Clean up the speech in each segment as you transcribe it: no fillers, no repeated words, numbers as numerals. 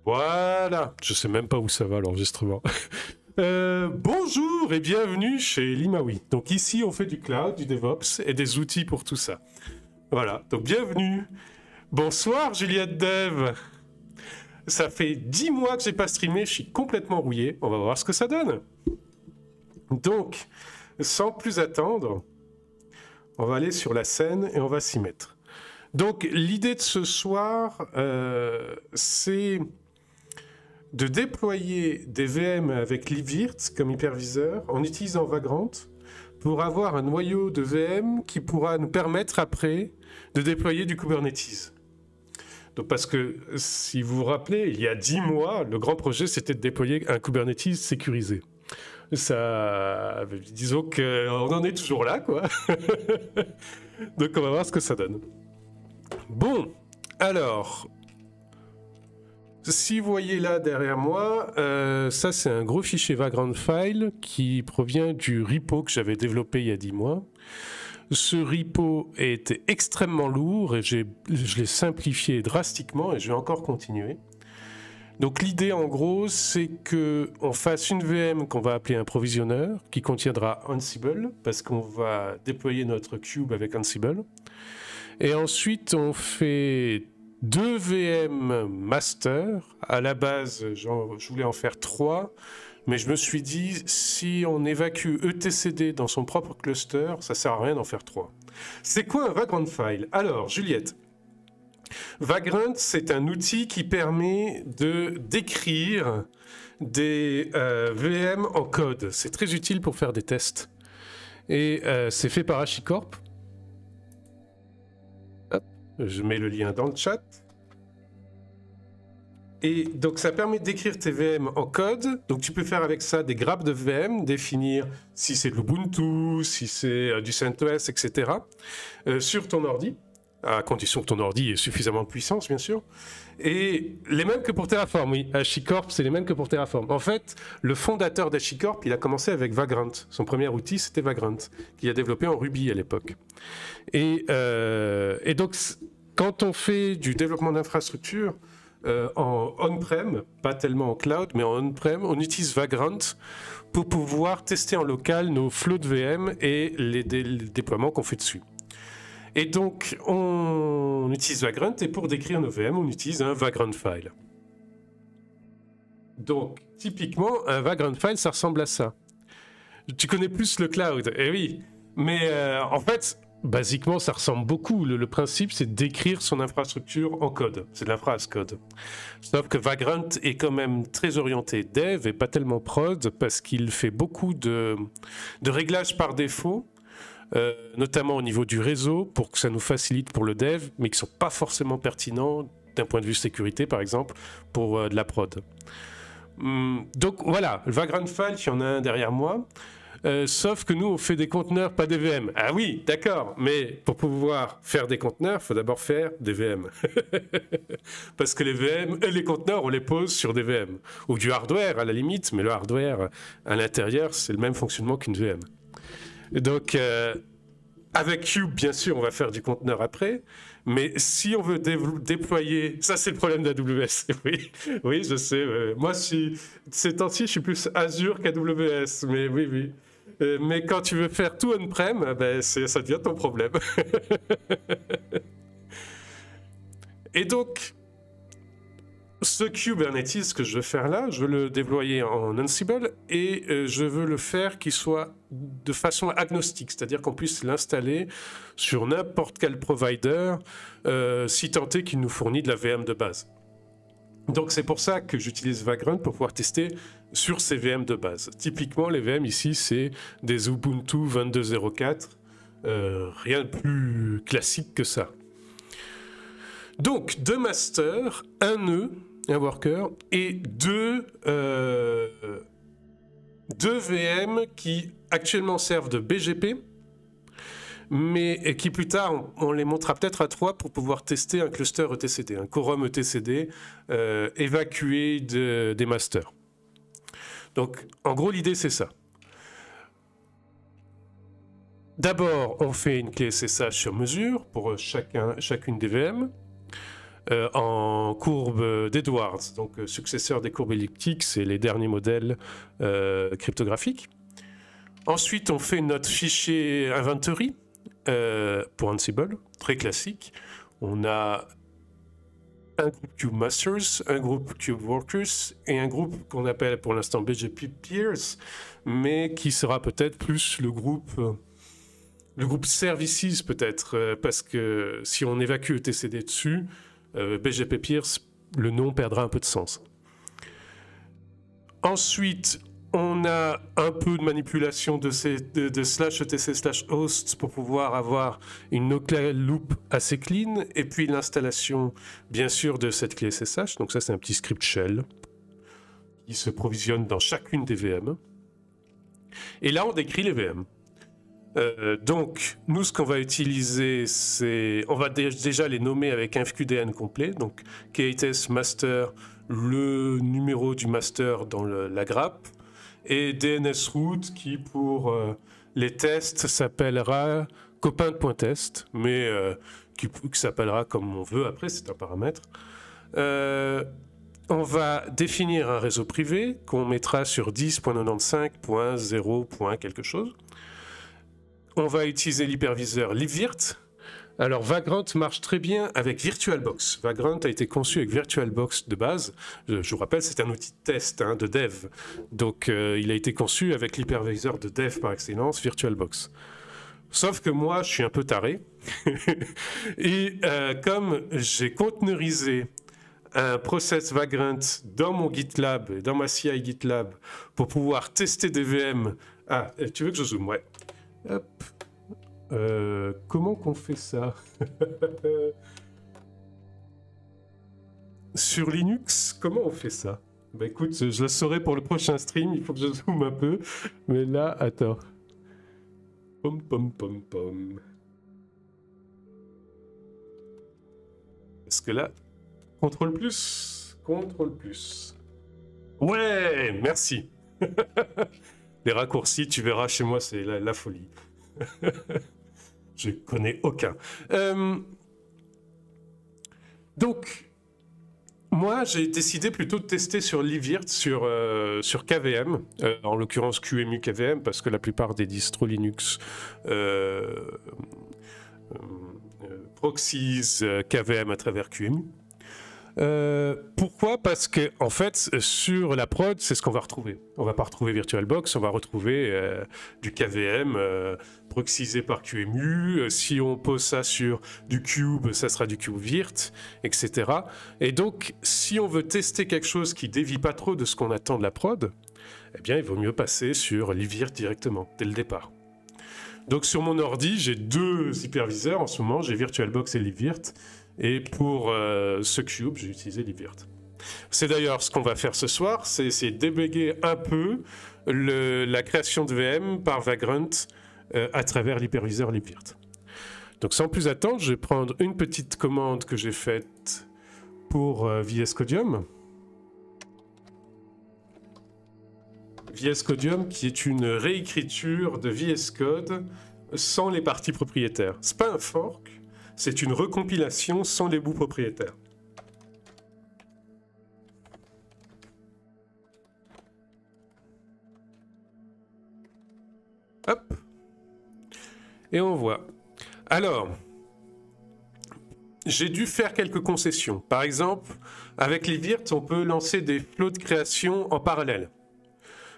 Voilà, je sais même pas où ça va l'enregistrement. Bonjour et bienvenue chez Limawi. Donc ici on fait du cloud, du DevOps et des outils pour tout ça. Voilà, donc bienvenue. Bonsoir Juliette Dev. Ça fait 10 mois que j'ai pas streamé, je suis complètement rouillé. On va voir ce que ça donne. Donc, sans plus attendre, on va aller sur la scène et on va s'y mettre. Donc l'idée de ce soir, c'est de déployer des VM avec libvirt comme hyperviseur en utilisant Vagrant pour avoir un noyau de VM qui pourra nous permettre après de déployer du Kubernetes. Donc parce que si vous vous rappelez, il y a 10 mois, le grand projet c'était de déployer un Kubernetes sécurisé. Ça, disons qu'on en est toujours là, quoi. Donc on va voir ce que ça donne. Bon, alors, si vous voyez là derrière moi, ça c'est un gros fichier Vagrant File qui provient du repo que j'avais développé il y a 10 mois. Ce repo était extrêmement lourd et je l'ai simplifié drastiquement et je vais encore continuer. Donc l'idée en gros c'est qu'on fasse une VM qu'on va appeler un provisionneur qui contiendra Ansible parce qu'on va déployer notre cube avec Ansible. Et ensuite on fait 2 VM master. À la base, je voulais en faire 3, mais je me suis dit, si on évacue etcd dans son propre cluster, ça sert à rien d'en faire 3. C'est quoi un Vagrant File? Alors, Juliette, Vagrant, c'est un outil qui permet de décrire des VM en code. C'est très utile pour faire des tests. Et c'est fait par HashiCorp. Je mets le lien dans le chat. Et donc ça permet d'écrire tes VM en code. Donc tu peux faire avec ça des grappes de VM, définir si c'est de l'Ubuntu, si c'est du CentOS, etc. Sur ton ordi, à condition que ton ordi ait suffisamment de puissance, bien sûr. Et les mêmes que pour Terraform, oui. HashiCorp, c'est les mêmes que pour Terraform. En fait, le fondateur d'HashiCorp, il a commencé avec Vagrant. Son premier outil, c'était Vagrant, qu'il a développé en Ruby à l'époque. Et donc, quand on fait du développement d'infrastructure, en on-prem, pas tellement en cloud, mais en on-prem, on utilise Vagrant pour pouvoir tester en local nos flots de VM et les déploiements qu'on fait dessus. Et donc, on utilise Vagrant, et pour décrire nos VM, on utilise un Vagrant File. Donc, typiquement, un Vagrant File, ça ressemble à ça. Tu connais plus le cloud, eh oui, mais en fait, basiquement, ça ressemble beaucoup. Le principe, c'est d'écrire son infrastructure en code. C'est de l'infra as code. Sauf que Vagrant est quand même très orienté dev et pas tellement prod parce qu'il fait beaucoup de réglages par défaut, notamment au niveau du réseau pour que ça nous facilite pour le dev, mais qui ne sont pas forcément pertinents d'un point de vue sécurité, par exemple, pour de la prod. Donc voilà, le Vagrant File, il y en a un derrière moi. Sauf que nous, on fait des conteneurs, pas des VM. Ah oui, d'accord, mais pour pouvoir faire des conteneurs, il faut d'abord faire des VM. Parce que les VM, les conteneurs, on les pose sur des VM. Ou du hardware, à la limite, mais le hardware, à l'intérieur, c'est le même fonctionnement qu'une VM. Donc, avec Cube, bien sûr, on va faire du conteneur après. Mais si on veut déployer... Ça, c'est le problème d'AWS. Oui, oui, je sais. Moi, ces temps-ci, je suis plus Azure qu'AWS. Mais oui, oui. Mais quand tu veux faire tout on-prem, ben ça devient ton problème. Et donc, ce Kubernetes que je veux faire là, je veux le déployer en Ansible et je veux le faire qu'il soit de façon agnostique, c'est-à-dire qu'on puisse l'installer sur n'importe quel provider, si tant est qu'il nous fournit de la VM de base. Donc c'est pour ça que j'utilise Vagrant pour pouvoir tester sur ces VM de base. Typiquement, les VM ici, c'est des Ubuntu 22.04, rien de plus classique que ça. Donc, 2 masters, un nœud, un worker, et 2 VM qui actuellement servent de BGP, mais qui plus tard, on les montera peut-être à 3 pour pouvoir tester un cluster etcd, un quorum etcd évacué des masters. Donc, en gros, l'idée, c'est ça. D'abord, on fait une clé SSH sur mesure pour chacune des VM. en courbe d'Edwards, donc successeur des courbes elliptiques, c'est les derniers modèles cryptographiques. Ensuite, on fait notre fichier inventory pour Ansible, très classique. On a un groupe Cube Masters, un groupe Cube Workers et un groupe qu'on appelle pour l'instant BGP Peers, mais qui sera peut-être plus le groupe Services peut-être, parce que si on évacue etcd dessus, BGP Peers, le nom perdra un peu de sens. Ensuite, on a un peu de manipulation de /etc/hosts pour pouvoir avoir une local loop assez clean, et puis l'installation, bien sûr, de cette clé SSH. Donc ça, c'est un petit script shell qui se provisionne dans chacune des VM. Et là, on décrit les VM. Donc, nous, ce qu'on va utiliser, c'est... On va déjà les nommer avec un FQDN complet. Donc, KTS master, le numéro du master dans la grappe, et DNS root qui, pour les tests, s'appellera copain.test, mais qui s'appellera comme on veut après, c'est un paramètre. On va définir un réseau privé qu'on mettra sur 10.95.0. quelque chose. On va utiliser l'hyperviseur libvirt. Alors Vagrant marche très bien avec VirtualBox. Vagrant a été conçu avec VirtualBox de base. Je vous rappelle, c'est un outil de test, de dev. Donc il a été conçu avec l'hyperviseur de dev par excellence, VirtualBox. Sauf que moi, je suis un peu taré. Et comme j'ai conteneurisé un process Vagrant dans mon GitLab, dans ma CI GitLab, pour pouvoir tester des VM... Ah, tu veux que je zoome? Ouais. Hop. Comment qu'on fait ça? Sur Linux, comment on fait ça? Bah écoute, je le saurai pour le prochain stream, il faut que je zoome un peu. Mais là, attends. Pom pom pom pom. Parce que là, contrôle plus. Ouais, merci. Les raccourcis, tu verras, chez moi, c'est la folie. Je connais aucun. Donc, moi, j'ai décidé plutôt de tester sur Libvirt, sur KVM, en l'occurrence QEMU KVM, parce que la plupart des distros Linux proxies KVM à travers QEMU. Pourquoi? Parce que en fait, sur la prod, c'est ce qu'on va retrouver. On va pas retrouver VirtualBox, on va retrouver du KVM proxysé par QEMU. Si on pose ça sur du Cube, ça sera du CubeVirt, etc. Et donc, si on veut tester quelque chose qui dévie pas trop de ce qu'on attend de la prod, eh bien, il vaut mieux passer sur Libvirt directement, dès le départ. Donc, sur mon ordi, j'ai deux hyperviseurs en ce moment, j'ai VirtualBox et Libvirt. Et pour ce cube, j'ai utilisé Libvirt. C'est d'ailleurs ce qu'on va faire ce soir, c'est essayer de débugger un peu la création de VM par Vagrant à travers l'hyperviseur Libvirt. Donc sans plus attendre, je vais prendre une petite commande que j'ai faite pour VS Codium. VS Codium qui est une réécriture de VS Code sans les parties propriétaires. C'est pas un fork. C'est une recompilation sans les bouts propriétaires. Hop. Et on voit. Alors, j'ai dû faire quelques concessions. Par exemple, avec Libvirt, on peut lancer des flots de création en parallèle.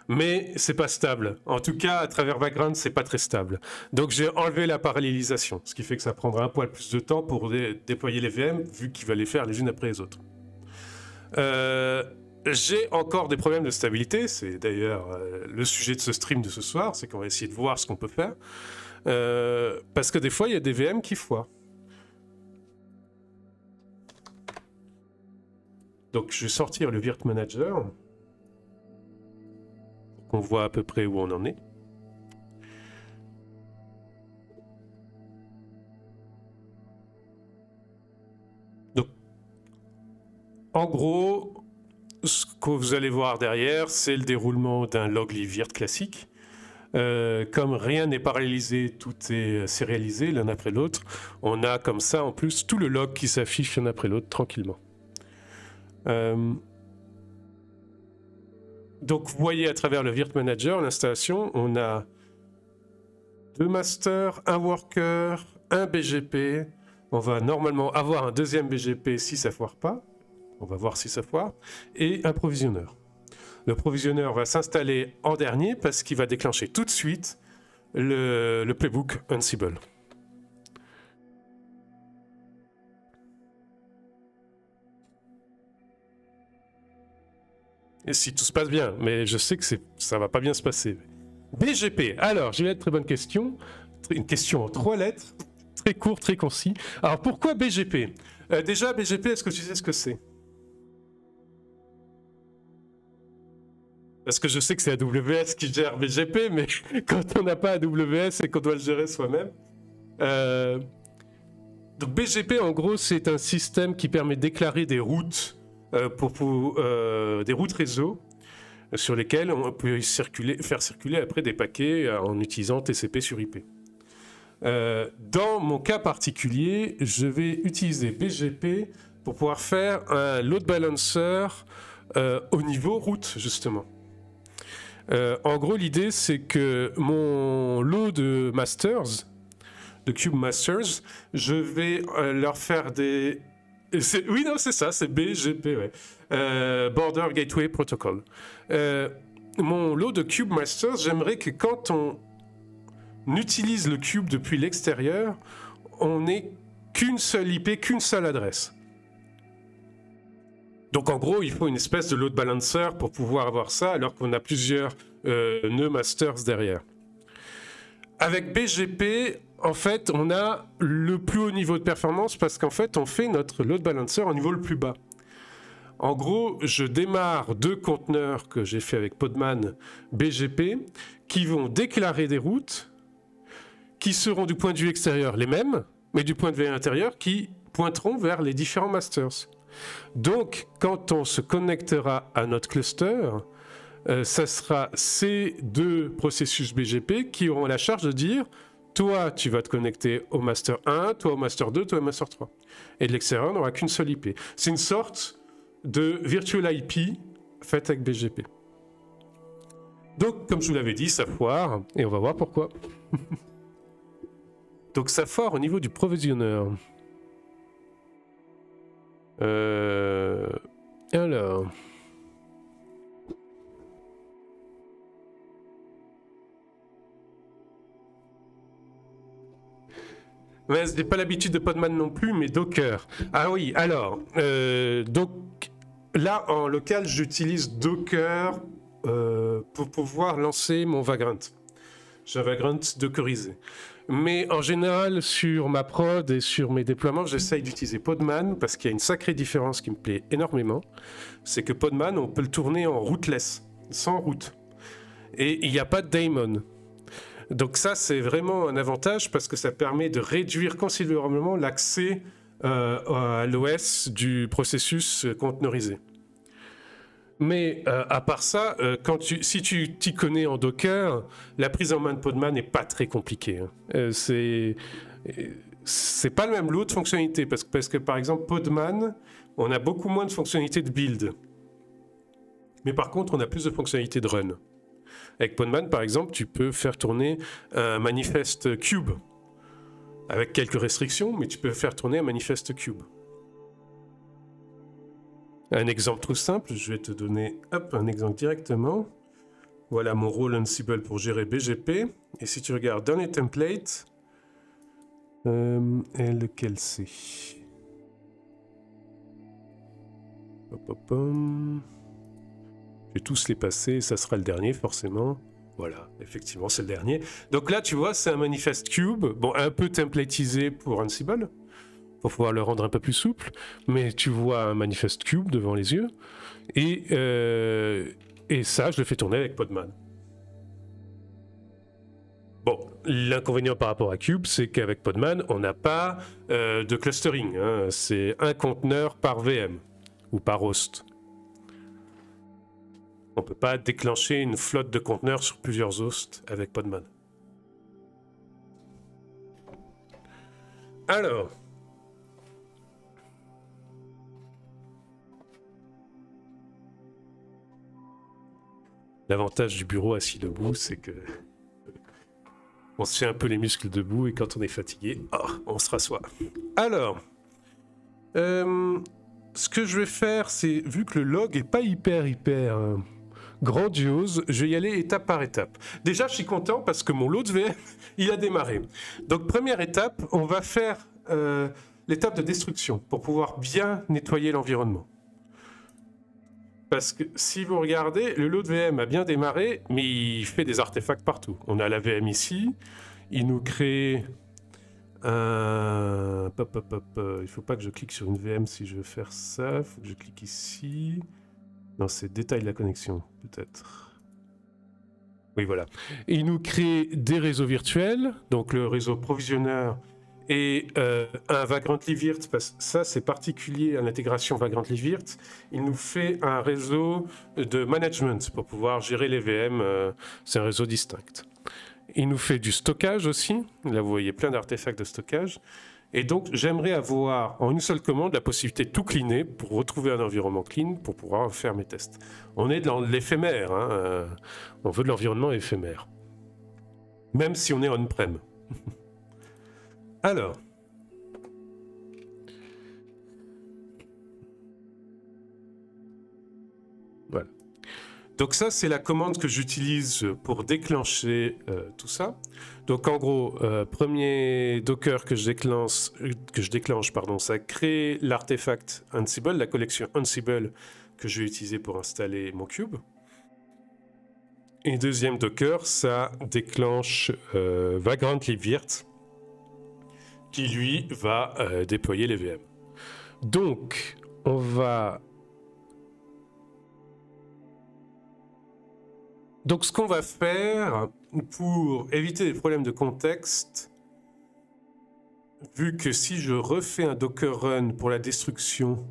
Mais c'est pas stable. En tout cas, à travers Vagrant, c'est pas très stable. Donc j'ai enlevé la parallélisation, ce qui fait que ça prendra un poil plus de temps pour déployer les VM, vu qu'il va les faire les unes après les autres. J'ai encore des problèmes de stabilité, c'est d'ailleurs le sujet de ce stream de ce soir, c'est qu'on va essayer de voir ce qu'on peut faire. Parce que des fois, il y a des VM qui foirent. Donc je vais sortir le Virt Manager. On voit à peu près où on en est. Donc, en gros, ce que vous allez voir derrière, c'est le déroulement d'un log Libvirt classique. Comme rien n'est parallélisé, tout est sérialisé l'un après l'autre. On a comme ça en plus tout le log qui s'affiche l'un après l'autre tranquillement. Donc vous voyez à travers le Virt Manager, l'installation, on a 2 masters, un worker, un BGP. On va normalement avoir un deuxième BGP si ça foire pas. On va voir si ça foire. Et un provisionneur. Le provisionneur va s'installer en dernier parce qu'il va déclencher tout de suite le playbook Ansible. Et si tout se passe bien, mais je sais que ça va pas bien se passer. BGP, alors, j'ai une très bonne question. Une question en 3 lettres, très court, très concis. Alors, pourquoi BGP? Déjà, BGP, est-ce que tu sais ce que c'est? Parce que je sais que c'est AWS qui gère BGP, mais quand on n'a pas AWS et qu'on doit le gérer soi-même. Donc BGP, en gros, c'est un système qui permet de déclarer des routes, des routes réseau, sur lesquelles on peut faire circuler après des paquets en utilisant TCP sur IP. Dans mon cas particulier, je vais utiliser BGP pour pouvoir faire un load balancer au niveau route, justement. En gros, l'idée, c'est que mon lot de masters, de Cube Masters, je vais leur faire des... Oui, non, c'est ça, c'est BGP, ouais. Border Gateway Protocol. Mon lot de Cube Masters, j'aimerais que quand on utilise le cube depuis l'extérieur, on n'ait qu'une seule IP, qu'une seule adresse. Donc en gros, il faut une espèce de load balancer pour pouvoir avoir ça, alors qu'on a plusieurs nœuds masters derrière. Avec BGP, en fait, on a le plus haut niveau de performance parce qu'en fait, on fait notre load balancer au niveau le plus bas. En gros, je démarre 2 conteneurs que j'ai fait avec Podman BGP qui vont déclarer des routes qui seront du point de vue extérieur les mêmes, mais du point de vue intérieur qui pointeront vers les différents masters. Donc, quand on se connectera à notre cluster, ça sera ces 2 processus BGP qui auront la charge de dire toi, tu vas te connecter au master 1, toi au master 2, toi au master 3. Et de l'extérieur, on n'aura qu'une seule IP. C'est une sorte de virtual IP faite avec BGP. Donc, comme je vous l'avais dit, ça foire, et on va voir pourquoi. Donc, ça foire au niveau du provisionneur. Alors... Mais je n'ai pas l'habitude de Podman non plus, mais Docker. Ah oui, alors, donc là en local, j'utilise Docker pour pouvoir lancer mon Vagrant. J'ai un Vagrant dockerisé. Mais en général, sur ma prod et sur mes déploiements, j'essaye d'utiliser Podman parce qu'il y a une sacrée différence qui me plaît énormément. C'est que Podman, on peut le tourner en rootless, sans route. Et il n'y a pas de daemon. Donc ça, c'est vraiment un avantage parce que ça permet de réduire considérablement l'accès à l'OS du processus conteneurisé. Mais à part ça, si tu t'y connais en Docker, la prise en main de Podman n'est pas très compliquée. Hein. C'est pas le même lot de fonctionnalités parce que par exemple, Podman, on a beaucoup moins de fonctionnalités de build. Mais par contre, on a plus de fonctionnalités de run. Avec Podman, par exemple, tu peux faire tourner un manifeste cube avec quelques restrictions, mais tu peux faire tourner un manifeste cube. Un exemple tout simple, je vais te donner un exemple directement. Voilà mon rôle Ansible pour gérer BGP. Et si tu regardes dans les templates, et lequel c'est? Je vais tous les passer, ça sera le dernier forcément. Voilà, effectivement c'est le dernier. Donc là tu vois c'est un manifeste cube, bon un peu templatisé pour Ansible, pour pouvoir le rendre un peu plus souple, mais tu vois un manifeste cube devant les yeux, et ça je le fais tourner avec Podman. Bon, l'inconvénient par rapport à Cube, c'est qu'avec Podman, on n'a pas de clustering, hein. C'est un conteneur par VM, ou par host. On peut pas déclencher une flotte de conteneurs sur plusieurs hosts avec Podman. Alors. L'avantage du bureau assis debout, c'est que on se fait un peu les muscles debout et quand on est fatigué, on se rassoit. Alors, ce que je vais faire, c'est, vu que le log est pas hyper grandiose, je vais y aller étape par étape. Déjà, je suis content parce que mon load VM, il a démarré. Donc, première étape, on va faire l'étape de destruction pour pouvoir bien nettoyer l'environnement. Parce que si vous regardez, le load VM a bien démarré, mais il fait des artefacts partout. On a la VM ici, il nous crée un... Il faut pas que je clique sur une VM si je veux faire ça, il faut que je clique ici. Non, c'est détail de la connexion, peut-être. Oui, voilà. Et il nous crée des réseaux virtuels, donc le réseau provisionneur et un Vagrantly Virt, parce que ça c'est particulier à l'intégration Vagrantly Virt, il nous fait un réseau de management pour pouvoir gérer les VM, c'est un réseau distinct. Il nous fait du stockage aussi, là vous voyez plein d'artefacts de stockage, et donc j'aimerais avoir en une seule commande la possibilité de tout cleaner pour retrouver un environnement clean pour pouvoir faire mes tests. On est dans l'éphémère, hein, on veut de l'environnement éphémère, même si on est on-prem. Alors, voilà. Donc ça, c'est la commande que j'utilise pour déclencher tout ça. Donc en gros, premier Docker que je déclenche, ça crée l'artefact Ansible, la collection Ansible que je vais utiliser pour installer mon cube. Et deuxième Docker, ça déclenche Vagrantly Virt, qui lui va déployer les VM. Donc, on va... Donc, ce qu'on va faire pour éviter les problèmes de contexte, vu que si je refais un Docker Run pour la destruction...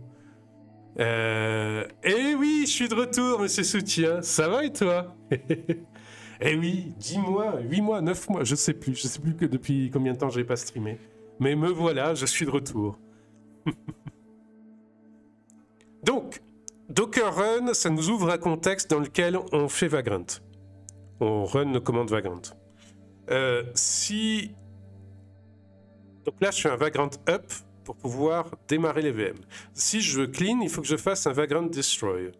Eh oui, je suis de retour, monsieur Soutien. Ça va et toi? Eh oui, 10 mois, 8 mois, 9 mois, je sais plus que depuis combien de temps j'ai pas streamé. Mais me voilà, je suis de retour. Donc, Docker Run, ça nous ouvre un contexte dans lequel on fait Vagrant. On run nos commandes Vagrant. Donc là, je fais un Vagrant up pour pouvoir démarrer les VM. Si je veux clean, il faut que je fasse un Vagrant destroy.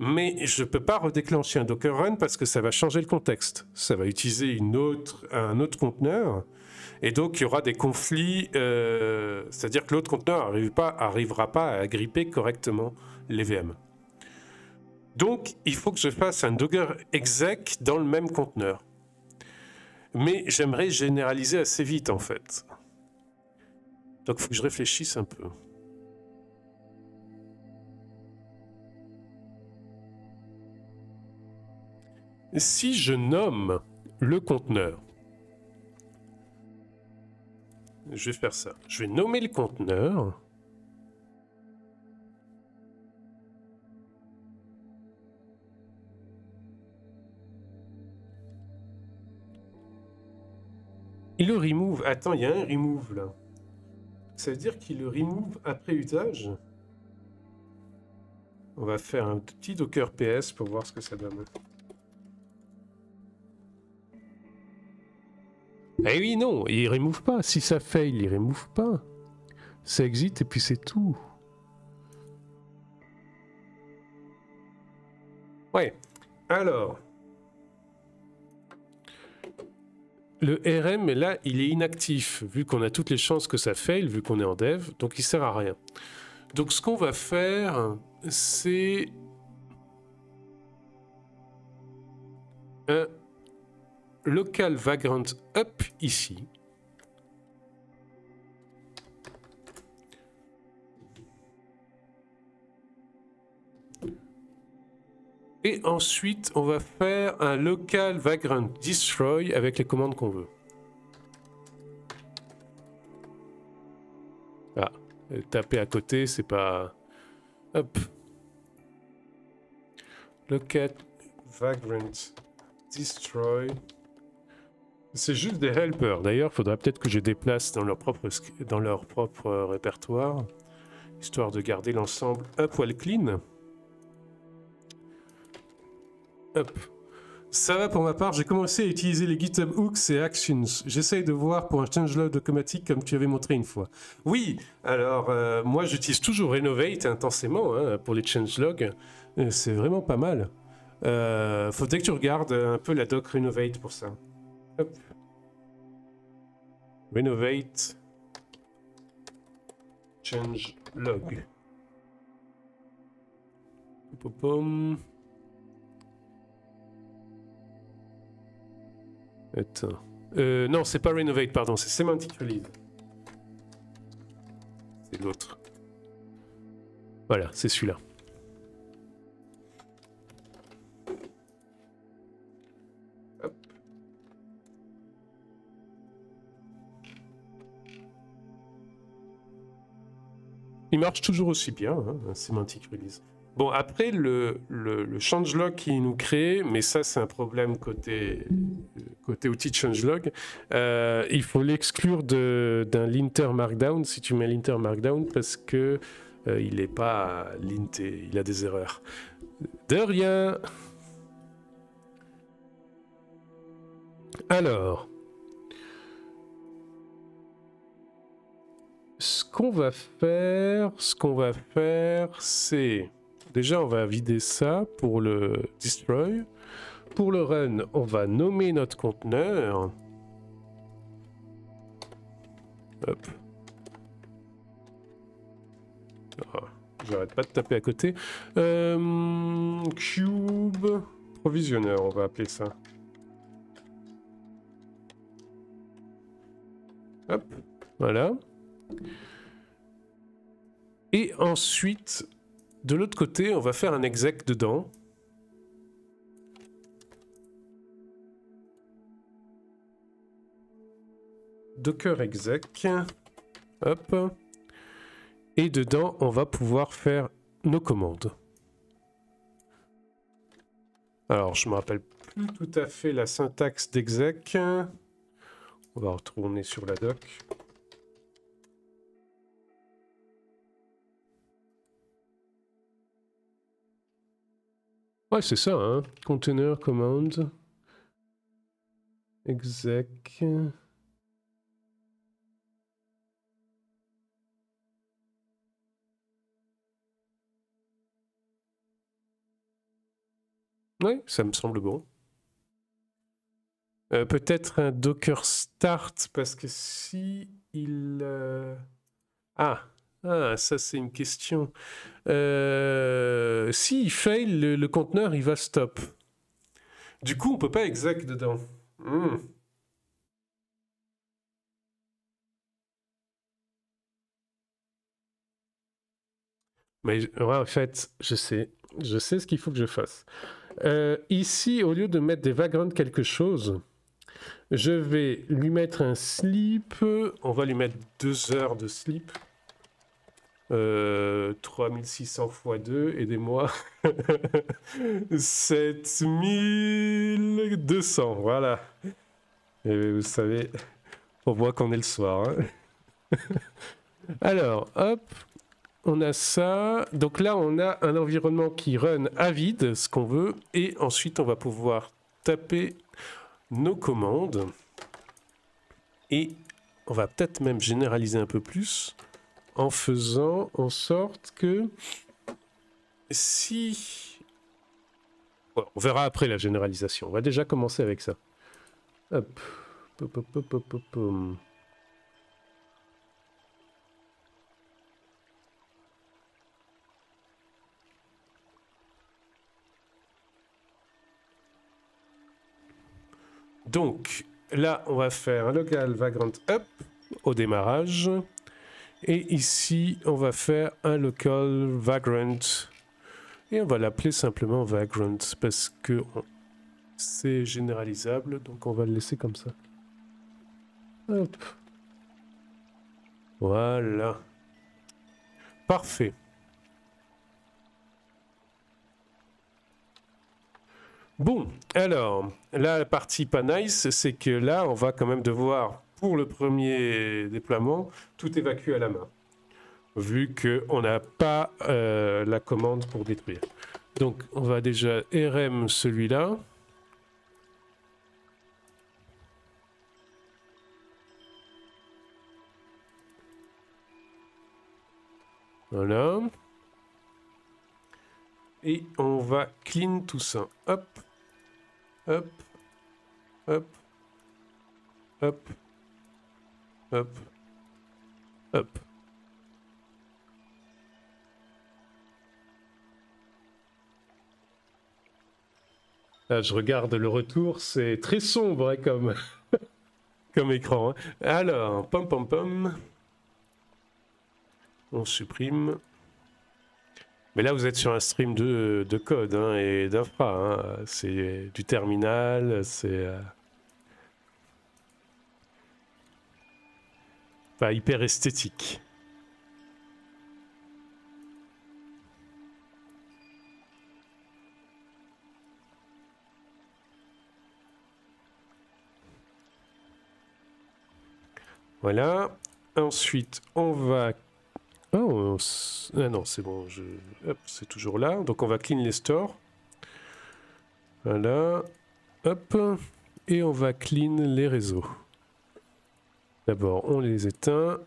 Mais je ne peux pas redéclencher un Docker Run parce que ça va changer le contexte. Ça va utiliser un autre conteneur. Et donc, il y aura des conflits, c'est-à-dire que l'autre conteneur n'arrivera pas à gripper correctement les VM. Donc, il faut que je fasse un Docker exec dans le même conteneur. Mais j'aimerais généraliser assez vite, en fait. Donc, il faut que je réfléchisse un peu. Si je nomme le conteneur, je vais faire ça. Je vais nommer le conteneur. Il le remove. Attends, il y a un remove là. Ça veut dire qu'il le remove après usage. On va faire un petit Docker PS pour voir ce que ça donne. Eh oui, non, il remove pas. Si ça fail, il remove pas. Ça exit et puis c'est tout. Ouais. Alors. Le RM, là, il est inactif, vu qu'on a toutes les chances que ça fail, vu qu'on est en dev, donc il sert à rien. Donc ce qu'on va faire, c'est un local vagrant up ici. Et ensuite, on va faire un local vagrant destroy avec les commandes qu'on veut. Ah, taper à côté, c'est pas... Hop. Local Vagrant destroy. C'est juste des helpers. D'ailleurs, il faudrait peut-être que je déplace dans leur propre répertoire, histoire de garder l'ensemble un poil clean. Hop. Ça va pour ma part, j'ai commencé à utiliser les GitHub Hooks et Actions. J'essaye de voir pour un changelog automatique comme tu avais montré une fois. Oui, alors moi j'utilise toujours Renovate intensément hein, pour les changelogs. C'est vraiment pas mal. Faudrait que tu regardes un peu la doc Renovate pour ça. Hop. Renovate. Changelog. Pom. Attends. Non, c'est pas Renovate, pardon, c'est Semantic Release. C'est l'autre. Voilà, c'est celui-là. Hop. Il marche toujours aussi bien, hein, Semantic Release. Bon, après, le changelog qui nous crée, mais ça, c'est un problème côté outil de changelog, il faut l'exclure d'un linter markdown, si tu mets linter markdown, parce que il n'est pas linté, il a des erreurs. De rien. Alors, ce qu'on va faire, c'est... Déjà, on va vider ça pour le destroy. Pour le run, on va nommer notre conteneur. Hop. Oh, j'arrête pas de taper à côté. Cube provisionneur, on va appeler ça. Hop, voilà. Et ensuite... De l'autre côté, on va faire un exec dedans. Docker exec. Hop. Et dedans, on va pouvoir faire nos commandes. Alors, je ne me rappelle plus tout à fait la syntaxe d'exec. On va retourner sur la doc. Ouais, c'est ça, hein. Container, command, exec. Oui, ça me semble bon. Peut-être un docker start, parce que si il... Ah, ça c'est une question. S'il fail, le conteneur, il va stop. Du coup, on peut pas exec dedans. Mais ouais, en fait, je sais ce qu'il faut que je fasse. Ici, au lieu de mettre des vagrants quelque chose, je vais lui mettre un sleep. On va lui mettre 2 heures de sleep. 3600 x 2, aidez-moi. 7200, voilà. Et vous savez, on voit qu'on est le soir. Hein. Alors, hop, on a ça. Donc là, on a un environnement qui run à vide, ce qu'on veut. Et ensuite, on va pouvoir taper nos commandes. Et on va peut-être même généraliser un peu plus en faisant en sorte que si... Bon, on verra après la généralisation. On va déjà commencer avec ça. Hop. Pop, pop, pop, pop, pop, pop. Donc, là, on va faire un local vagrant up au démarrage. Et ici, on va faire un local vagrant. Et on va l'appeler simplement vagrant parce que c'est généralisable. Donc, on va le laisser comme ça. Hop. Voilà. Parfait. Bon, alors, là, la partie pas nice, c'est que là, on va quand même devoir, pour le premier déploiement, tout évacuer à la main, vu qu'on n'a pas la commande pour détruire. Donc, on va déjà RM celui-là. Voilà. Et on va clean tout ça. Hop, hop, hop, hop, hop, hop. Là, je regarde le retour, c'est très sombre hein, comme écran. Hein. Alors, pom pom pom. On supprime. Mais là, vous êtes sur un stream de code hein, et d'infra. Hein. C'est du terminal, c'est pas hyper esthétique. Voilà. Ensuite, on va... Oh, ah non, c'est bon. Hop, c'est toujours là. Donc, on va clean les stores. Voilà. Hop. Et on va clean les réseaux. D'abord, on les éteint.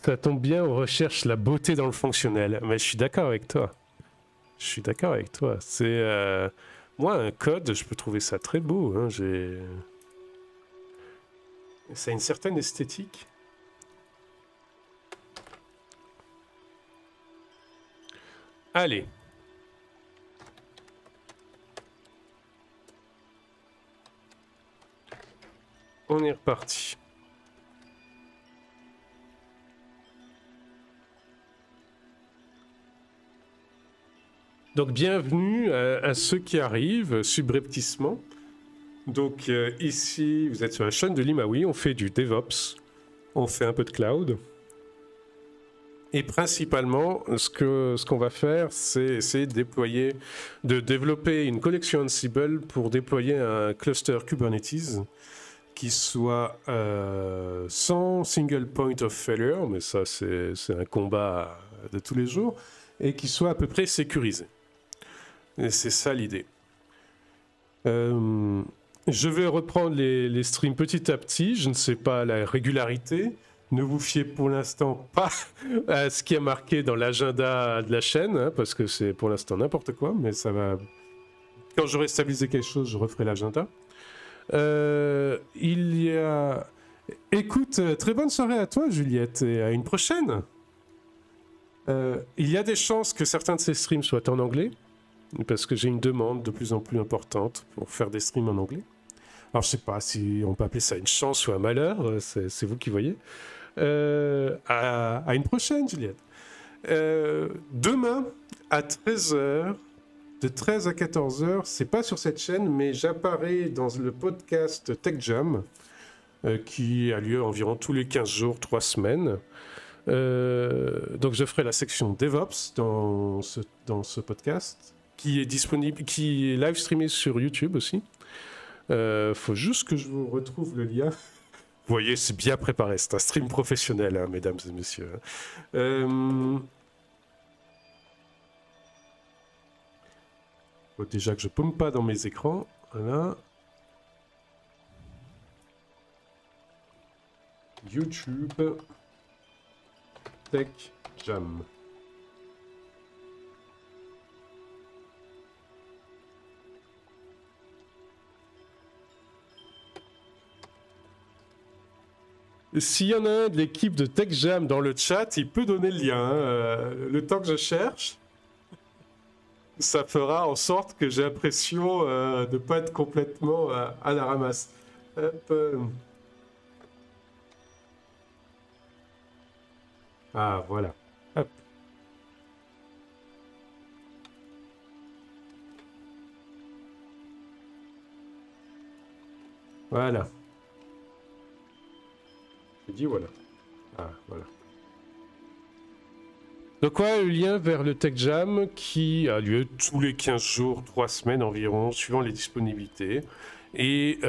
Ça tombe bien, on recherche la beauté dans le fonctionnel. Mais je suis d'accord avec toi. Je suis d'accord avec toi. C'est... Moi, un code, je peux trouver ça très beau. Hein. Ça a une certaine esthétique. Allez. On est reparti. Donc bienvenue à ceux qui arrivent subrepticement. Donc ici, vous êtes sur la chaîne de Limaoui, on fait du DevOps, on fait un peu de cloud. Et principalement, ce qu'on va faire, c'est essayer de développer une collection Ansible pour déployer un cluster Kubernetes qui soit sans single point of failure, mais ça c'est un combat de tous les jours, et qui soit à peu près sécurisé. Et c'est ça l'idée. Je vais reprendre les streams petit à petit, je ne sais pas la régularité. Ne vous fiez pour l'instant pas à ce qui est marqué dans l'agenda de la chaîne, hein, parce que c'est pour l'instant n'importe quoi, mais ça va... Quand j'aurai stabilisé quelque chose, je referai l'agenda. Il y a... Écoute, très bonne soirée à toi, Juliette, et à une prochaine. Il y a des chances que certains de ces streams soient en anglais, parce que j'ai une demande de plus en plus importante pour faire des streams en anglais. Alors, je sais pas si on peut appeler ça une chance ou un malheur, c'est vous qui voyez. À une prochaine, Juliette. Demain, à 13h, de 13 à 14h, c'est pas sur cette chaîne, mais j'apparais dans le podcast Tech Jam, qui a lieu environ tous les 15 jours, 3 semaines. Donc je ferai la section DevOps dans ce podcast, qui est disponible, qui est live streamé sur YouTube aussi. Faut juste que je vous retrouve le lien. Vous voyez, c'est bien préparé. C'est un stream professionnel, hein, mesdames et messieurs. Faut déjà que je paume pas dans mes écrans. Voilà. YouTube. Tech Jam. S'il y en a un de l'équipe de Tech Jam dans le chat, il peut donner le lien. Hein. Le temps que je cherche, ça fera en sorte que j'ai l'impression de ne pas être complètement à la ramasse. Hop. Ah, voilà. Hop. Voilà. J'ai dit voilà. Ah, voilà. Donc voilà le lien vers le Tech Jam qui a lieu tous les 15 jours, 3 semaines environ, suivant les disponibilités. Et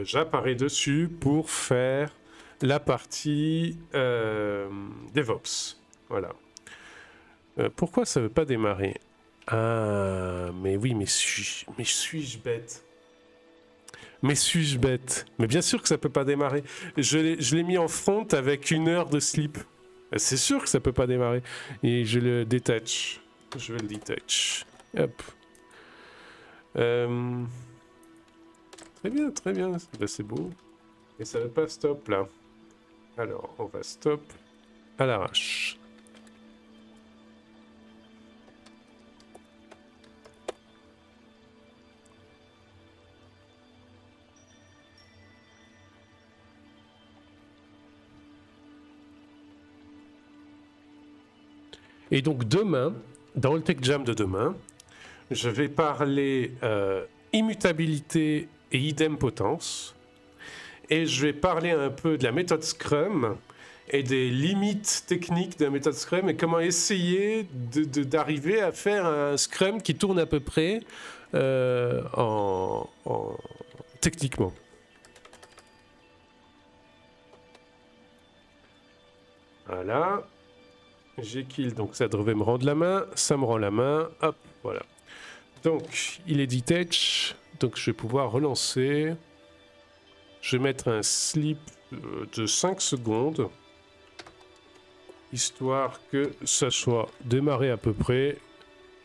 j'apparais dessus pour faire la partie DevOps. Voilà. Pourquoi ça ne veut pas démarrer? Ah, mais oui, mais suis-je bête? Mais suis-je bête? Mais bien sûr que ça peut pas démarrer. Je l'ai mis en front avec 1 heure de sleep. C'est sûr que ça peut pas démarrer. Et je le détache. Je vais le détacher. Hop. Très bien, très bien. Là, c'est beau. Et ça ne veut pas stop là. Alors, on va stop à l'arrache. Et donc demain, dans le Tech Jam de demain, je vais parler immutabilité et idempotence. Et je vais parler un peu de la méthode Scrum et des limites techniques de la méthode Scrum et comment essayer d'arriver à faire un Scrum qui tourne à peu près techniquement. Voilà. J'ai kill, donc ça devrait me rendre la main. Ça me rend la main. Hop, voilà. Donc, il est detach. Donc, je vais pouvoir relancer. Je vais mettre un sleep de 5 secondes. Histoire que ça soit démarré à peu près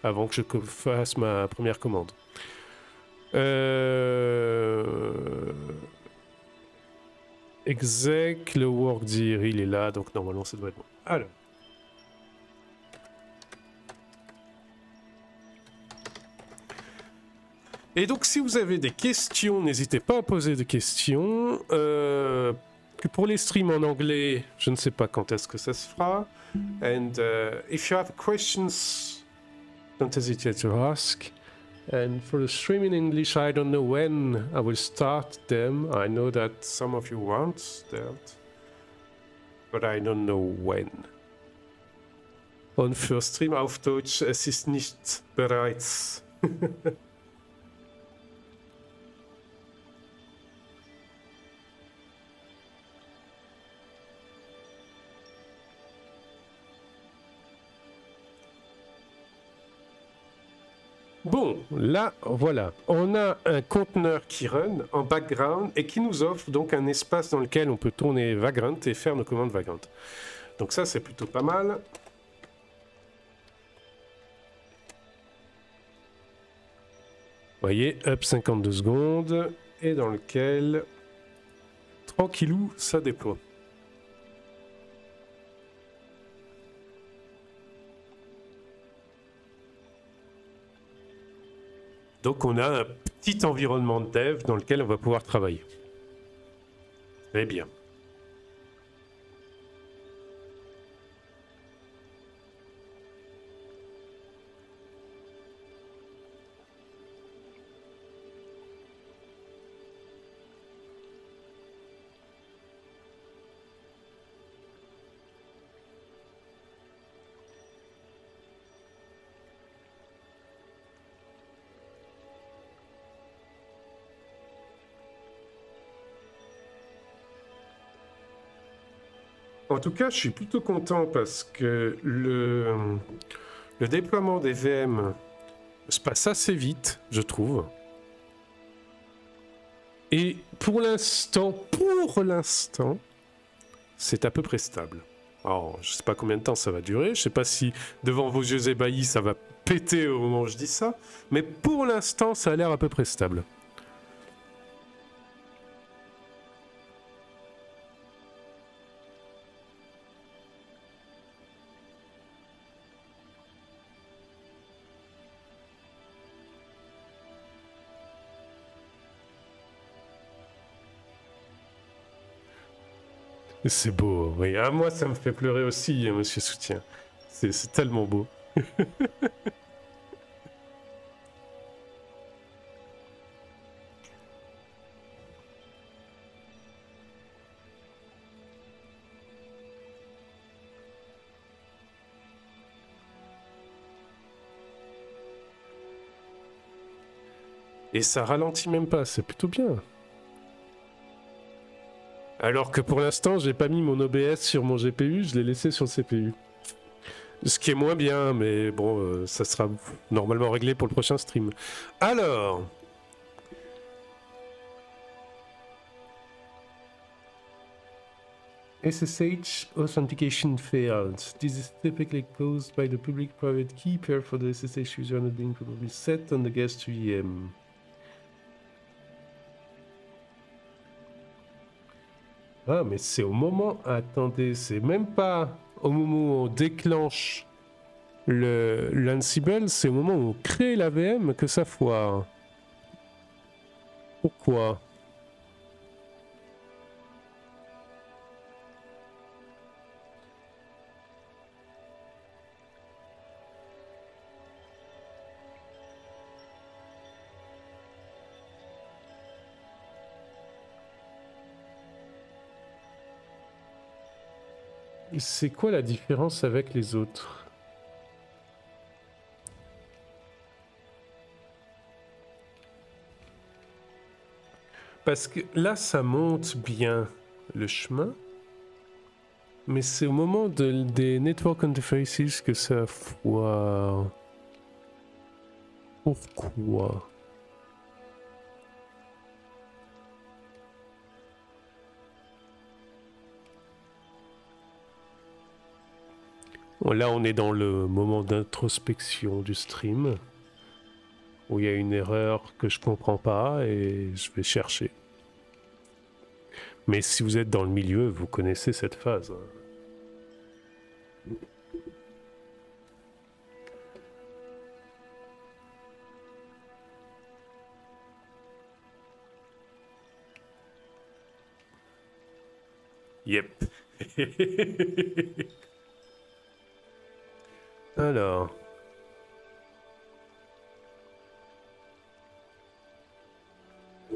avant que je fasse ma première commande. Exec, le workdir, il est là. Donc, normalement, ça doit être bon. Alors. Et donc, si vous avez des questions, n'hésitez pas à poser des questions. Pour les streams en anglais, je ne sais pas quand est-ce que ça se fera. And if you have questions, don't hesitate to ask. And for the stream in English, I don't know when I will start them. I know that some of you want that, but I don't know when. Und für Stream auf Deutsch, es ist nicht bereits. Bon, là, voilà. On a un conteneur qui run en background et qui nous offre donc un espace dans lequel on peut tourner Vagrant et faire nos commandes Vagrant. Donc ça, c'est plutôt pas mal. Vous voyez, up 52 secondes et dans lequel, tranquillou, ça déploie. Donc on a un petit environnement de dev dans lequel on va pouvoir travailler. Très bien. En tout cas, je suis plutôt content parce que le déploiement des VM se passe assez vite, je trouve. Et pour l'instant, c'est à peu près stable. Alors, je sais pas combien de temps ça va durer, je sais pas si devant vos yeux ébahis ça va péter au moment où je dis ça, mais pour l'instant ça a l'air à peu près stable. C'est beau, oui. Ah, moi, ça me fait pleurer aussi, Monsieur Soutien. C'est tellement beau. Et ça ralentit même pas, c'est plutôt bien. Alors que pour l'instant, j'ai pas mis mon OBS sur mon GPU, je l'ai laissé sur le CPU. Ce qui est moins bien, mais bon, ça sera normalement réglé pour le prochain stream. Alors... SSH authentication failed. This is typically caused by the public-private key pair for the SSH user not being properly set on the guest VM. Ah, mais c'est au moment... Attendez, c'est même pas au moment où on déclenche l'Ansible, c'est au moment où on crée la VM que ça foire. Pourquoi? C'est quoi la différence avec les autres? Parce que là, ça monte bien le chemin, mais c'est au moment des network interfaces que ça foire. Pourquoi? Bon, là, on est dans le moment d'introspection du stream, où il y a une erreur que je comprends pas et je vais chercher. Mais si vous êtes dans le milieu, vous connaissez cette phase. Yep. Alors.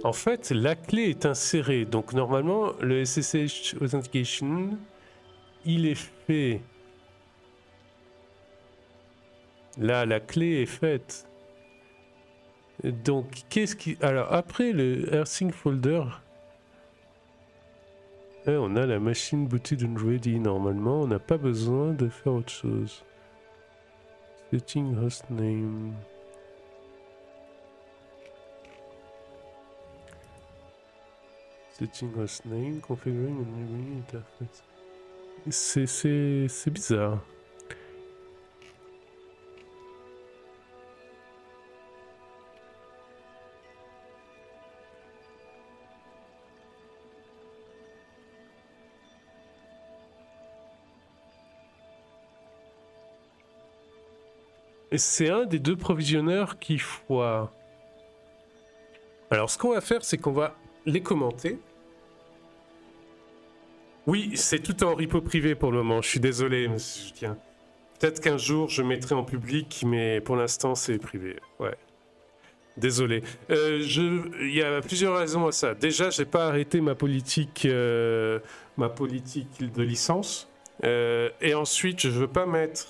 En fait, la clé est insérée. Donc normalement, le SSH Authentication, il est fait. Là, la clé est faite. Donc, qu'est-ce qui... Alors, après le Earthing Folder, on a la machine booted and ready. Normalement, on n'a pas besoin de faire autre chose. Setting hostname. Setting hostname, configuring and enabling interface. C'est bizarre. Et c'est un des deux provisionneurs qui foire. Alors, ce qu'on va faire, c'est qu'on va les commenter. Oui, c'est tout en repo privé pour le moment. Je suis désolé, monsieur Julien. Peut-être qu'un jour, je mettrai en public, mais pour l'instant, c'est privé. Ouais. Désolé. Il y a plusieurs raisons à ça. Déjà, j'ai pas arrêté ma politique de licence. Et ensuite, je veux pas mettre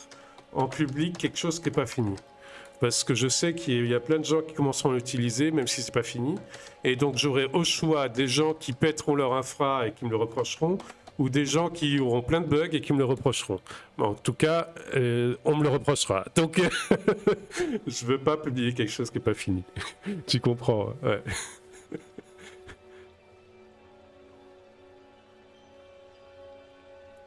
en public quelque chose qui n'est pas fini. Parce que je sais qu'il y a plein de gens qui commenceront à l'utiliser, même si c'est pas fini. Et donc j'aurai au choix des gens qui pèteront leur infra et qui me le reprocheront, ou des gens qui auront plein de bugs et qui me le reprocheront. Bon, en tout cas, on me le reprochera. Donc je veux pas publier quelque chose qui n'est pas fini. Tu comprends, ouais.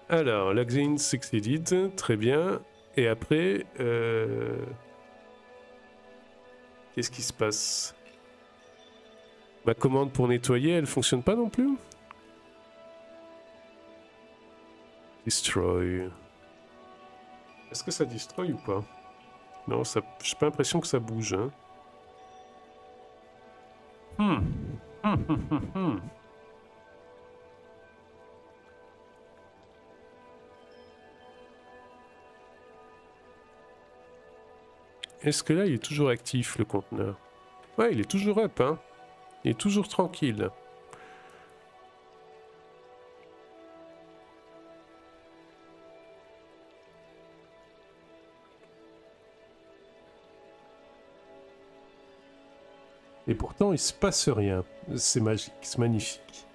Alors, login succeeded, très bien. Et après, qu'est-ce qui se passe? Ma commande pour nettoyer, elle fonctionne pas non plus? Destroy. Est-ce que ça destroy ou pas? Non, ça, j'ai pas l'impression que ça bouge. Hein. Est-ce que là, il est toujours actif, le conteneur? Ouais, il est toujours up, hein. Il est toujours tranquille. Et pourtant, il se passe rien. C'est magique, c'est magnifique.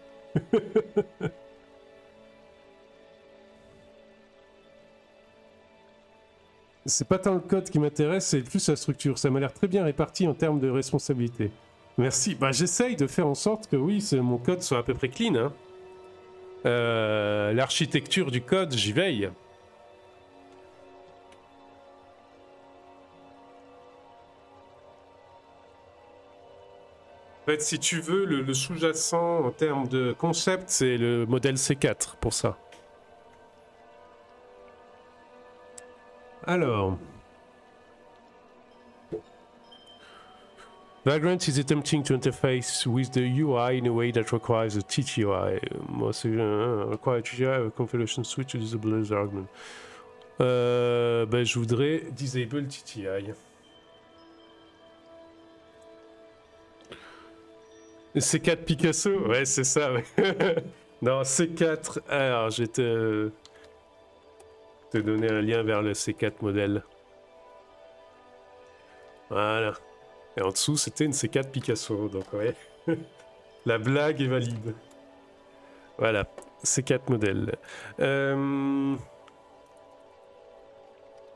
C'est pas tant le code qui m'intéresse, c'est plus la structure. Ça m'a l'air très bien réparti en termes de responsabilité. Merci. Bah, j'essaye de faire en sorte que oui, mon code soit à peu près clean. Hein. L'architecture du code, j'y veille. En fait, si tu veux, le sous-jacent en termes de concept, c'est le modèle C4 pour ça. Alors... Vagrant is attempting to interface with the UI in a way that requires a TTI. Require a TTI, a configuration switch to disable the argument. Ben, je voudrais disable TTI. C4 Picasso? Ouais, c'est ça, ouais. Non, C4. Alors, je vais te donner un lien vers le C4 modèle. Voilà. Et en dessous, c'était une C4 Picasso, donc ouais. La blague est valide. Voilà, C4 modèle.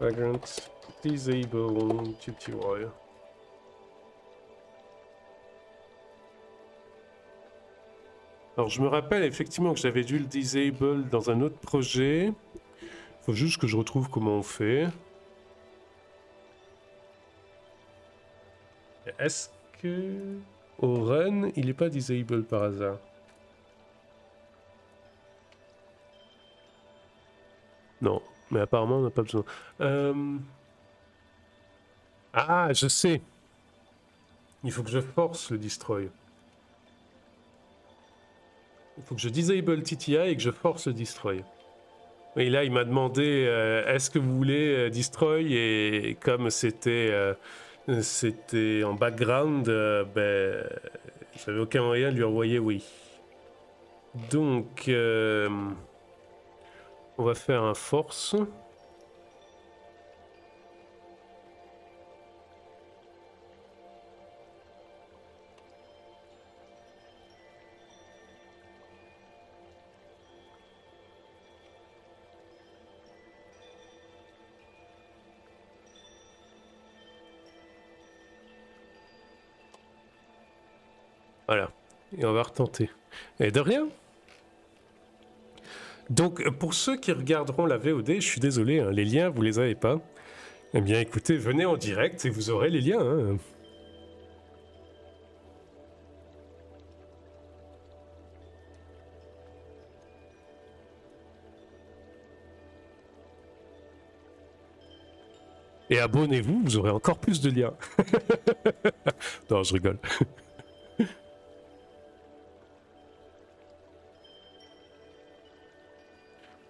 Vagrant, disable, TTY. Alors je me rappelle effectivement que j'avais dû le disable dans un autre projet. Il faut juste que je retrouve comment on fait. Est-ce que au run, il n'est pas disable par hasard? Non, mais apparemment on n'a pas besoin. Ah, je sais. Il faut que je force le destroy. Il faut que je disable TTI et que je force le destroy. Et là, il m'a demandé est-ce que vous voulez destroy, et comme c'était en background, ben, j'avais aucun moyen de lui envoyer oui. Donc, on va faire un force. Voilà, et on va retenter. Et de rien. Donc, pour ceux qui regarderont la VOD, je suis désolé, hein, les liens, vous les avez pas. Eh bien, écoutez, venez en direct et vous aurez les liens. Hein. Et abonnez-vous, vous aurez encore plus de liens. Non, je rigole.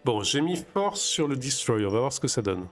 Bon, j'ai mis force sur le destroy, on va voir ce que ça donne.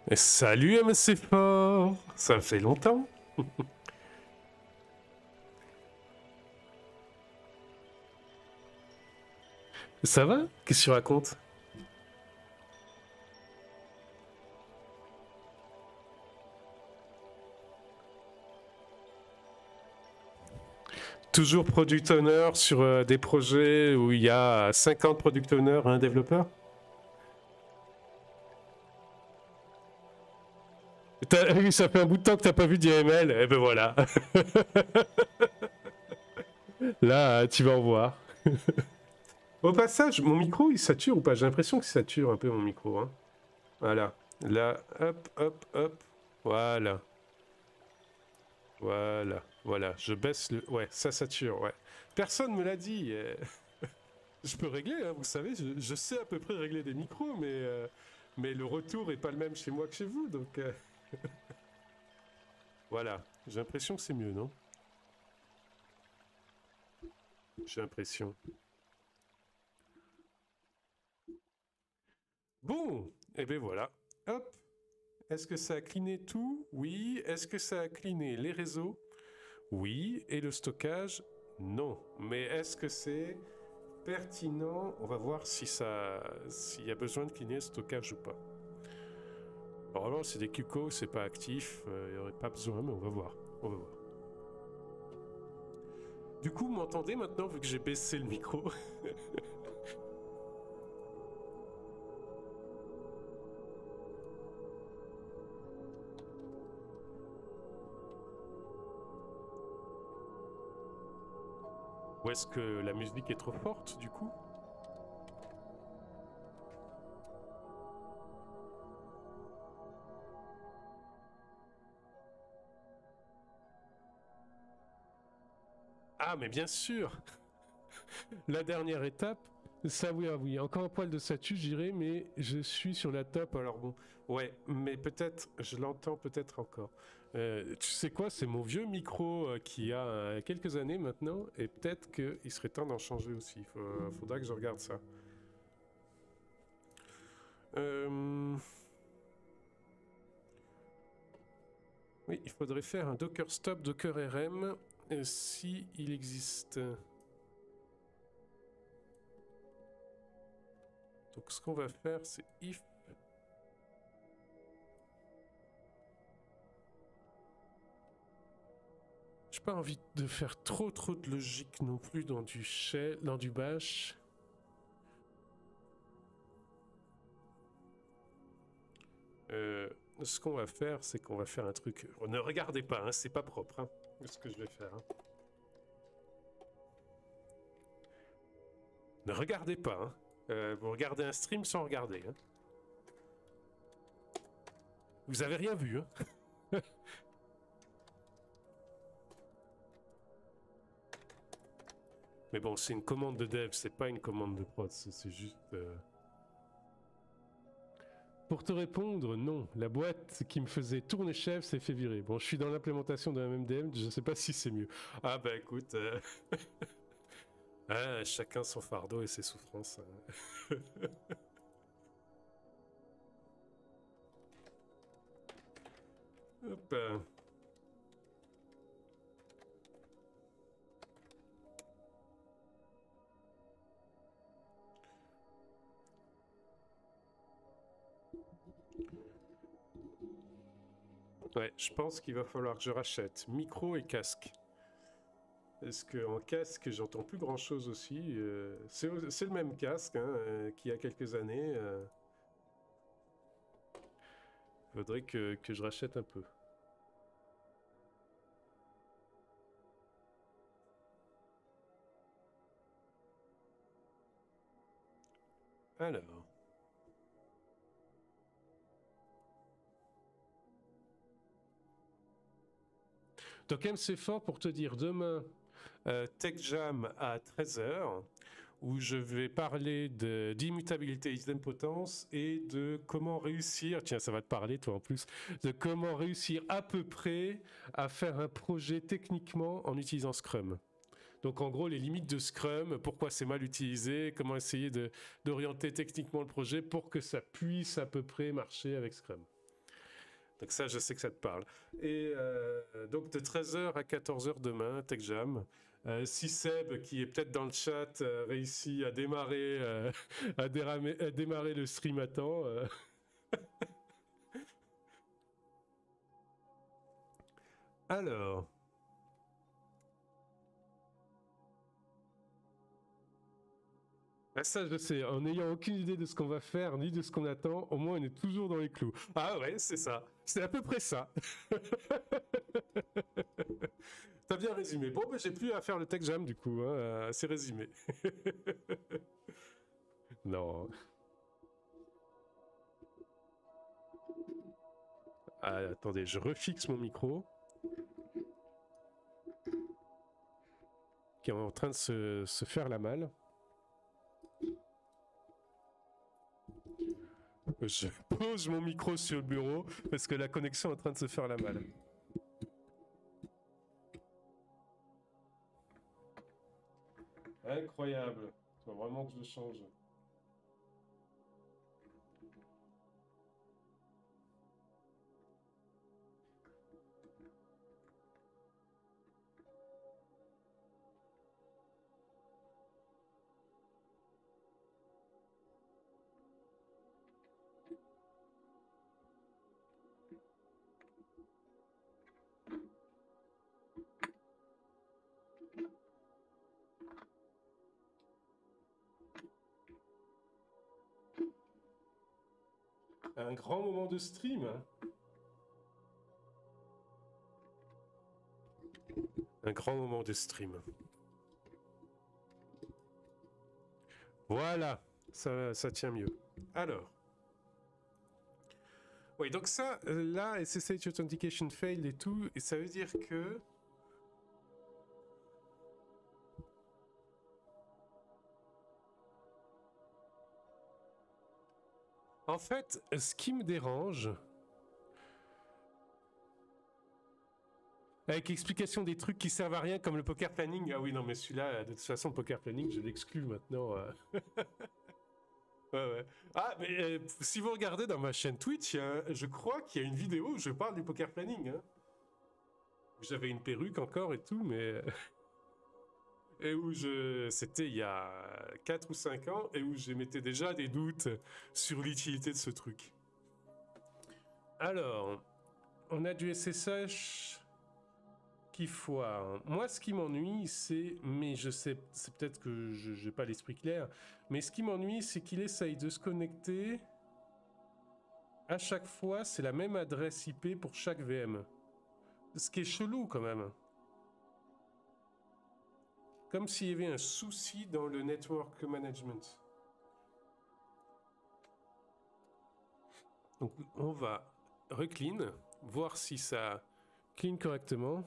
Et salut MC Fort, ça fait longtemps. Ça va? Qu'est-ce que tu racontes? Toujours product owner sur des projets où il y a 50 product owners et un développeur? Oui, ça fait un bout de temps que t'as pas vu d'IML, et ben voilà. Là, tu vas en voir. Au passage, mon micro, il sature ou pas? J'ai l'impression qu'il sature un peu mon micro. Hein. Voilà. Là, hop, hop, hop. Voilà. Voilà. Voilà. Je baisse le... Ouais, ça sature, ouais. Personne me l'a dit. Je peux régler, hein, vous savez, je sais à peu près régler des micros, mais le retour est pas le même chez moi que chez vous, donc... Voilà. J'ai l'impression que c'est mieux, non? J'ai l'impression. Bon, et ben voilà. Hop. Est-ce que ça a cleané tout? Oui. Est-ce que ça a cleané les réseaux? Oui. Et le stockage? Non. Mais est-ce que c'est pertinent? On va voir si s'il y a besoin de cleaner le stockage ou pas. Normalement, c'est des QCO, c'est pas actif. Il n'y aurait pas besoin, mais on va voir. On va voir. Du coup, vous m'entendez maintenant, vu que j'ai baissé le micro? Ou est-ce que la musique est trop forte, du coup? Ah, mais bien sûr! La dernière étape, ça oui, ah oui, encore un poil de statut, je dirais, mais je suis sur la top, alors bon, ouais, mais peut-être, je l'entends peut-être encore. Tu sais quoi, c'est mon vieux micro qui a quelques années maintenant, et peut-être qu'il serait temps d'en changer aussi, faudra que je regarde ça. Oui, il faudrait faire un Docker stop, Docker RM, si il existe. Donc ce qu'on va faire, c'est if. J'ai pas envie de faire trop de logique non plus dans du shell, dans du bash. Ce qu'on va faire, c'est qu'on va faire un truc. Ne regardez pas, hein, c'est pas propre. Hein, ce que je vais faire. Hein. Ne regardez pas. Hein. Vous regardez un stream sans regarder. Hein. Vous avez rien vu. Hein. Mais bon, c'est une commande de dev, c'est pas une commande de prod, c'est juste... Pour te répondre, non. La boîte qui me faisait tourner chef s'est fait virer. Bon, je suis dans l'implémentation de la MMDM, je sais pas si c'est mieux. Ah bah écoute... ah, chacun son fardeau et ses souffrances. Hein. Hop. Ouais, je pense qu'il va falloir que je rachète micro et casque. Parce qu'en casque, j'entends plus grand chose aussi. C'est le même casque hein, qu'il y a quelques années. Faudrait que je rachète un peu. Alors. Donc MC Fort pour te dire demain Tech Jam à 13h où je vais parler d'immutabilité idempotence et de comment réussir, tiens ça va te parler toi en plus, de comment réussir à peu près à faire un projet techniquement en utilisant Scrum. Donc en gros les limites de Scrum, pourquoi c'est mal utilisé, comment essayer d'orienter techniquement le projet pour que ça puisse à peu près marcher avec Scrum. Donc ça, je sais que ça te parle. Et donc de 13h à 14h demain, Tech Jam. Si Seb, qui est peut-être dans le chat, réussit à démarrer, à démarrer le stream à temps. Alors. Ah, ça, je sais, en n'ayant aucune idée de ce qu'on va faire, ni de ce qu'on attend, au moins on est toujours dans les clous. Ah ouais, c'est ça. C'est à peu près ça. T'as bien résumé. Bon, ben, j'ai plus à faire le tech jam du coup. Hein. C'est résumé. Non. Ah, attendez, je refixe mon micro. Qui est en train de se faire la malle. Je pose mon micro sur le bureau parce que la connexion est en train de se faire la malle. Incroyable. Il faut vraiment que je le change. grand moment de stream. Hein. Un grand moment de stream. Voilà, ça tient mieux. Alors. Oui, donc ça, là, SSH Authentication failed et tout, et ça veut dire que... En fait, ce qui me dérange... Avec explication des trucs qui servent à rien comme le poker planning. Ah oui, non, mais celui-là, de toute façon, le poker planning, je l'exclus maintenant. Ouais. Ah, mais si vous regardez dans ma chaîne Twitch, je crois qu'il y a une vidéo où je parle du poker planning. Hein. J'avais une perruque encore et tout, mais... et où c'était il y a 4 ou 5 ans, et où j'émettais déjà des doutes sur l'utilité de ce truc. Alors, on a du SSH... qui foire. Moi, ce qui m'ennuie, c'est... Mais je sais, c'est peut-être que je n'ai pas l'esprit clair. Mais ce qui m'ennuie, c'est qu'il essaye de se connecter. À chaque fois, c'est la même adresse IP pour chaque VM. Ce qui est chelou, quand même. Comme s'il y avait un souci dans le network management. Donc, on va reclean, voir si ça clean correctement.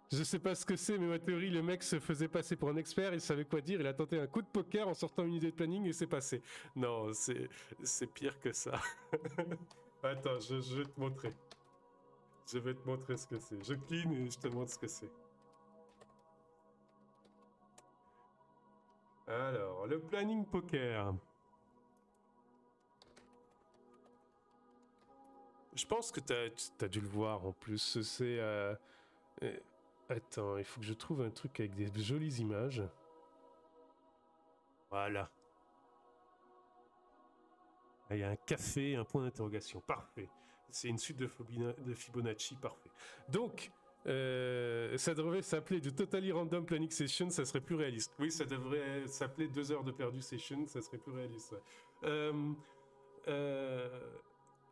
Je sais pas ce que c'est, mais ma théorie, le mec se faisait passer pour un expert, il savait quoi dire, il a tenté un coup de poker en sortant une idée de planning et c'est passé. Non, c'est pire que ça. Attends, je vais te montrer. Je vais te montrer ce que c'est. Je clean et je te montre ce que c'est. Alors, le planning poker. Je pense que t'as dû le voir en plus. C'est... Attends, il faut que je trouve un truc avec des jolies images. Voilà. Il y a un café, un point d'interrogation. Parfait. C'est une suite de Fibonacci. Parfait. Donc, ça devrait s'appeler du Totally Random Planning Session, ça serait plus réaliste. Oui, ça devrait s'appeler 2 heures de perdu session, ça serait plus réaliste.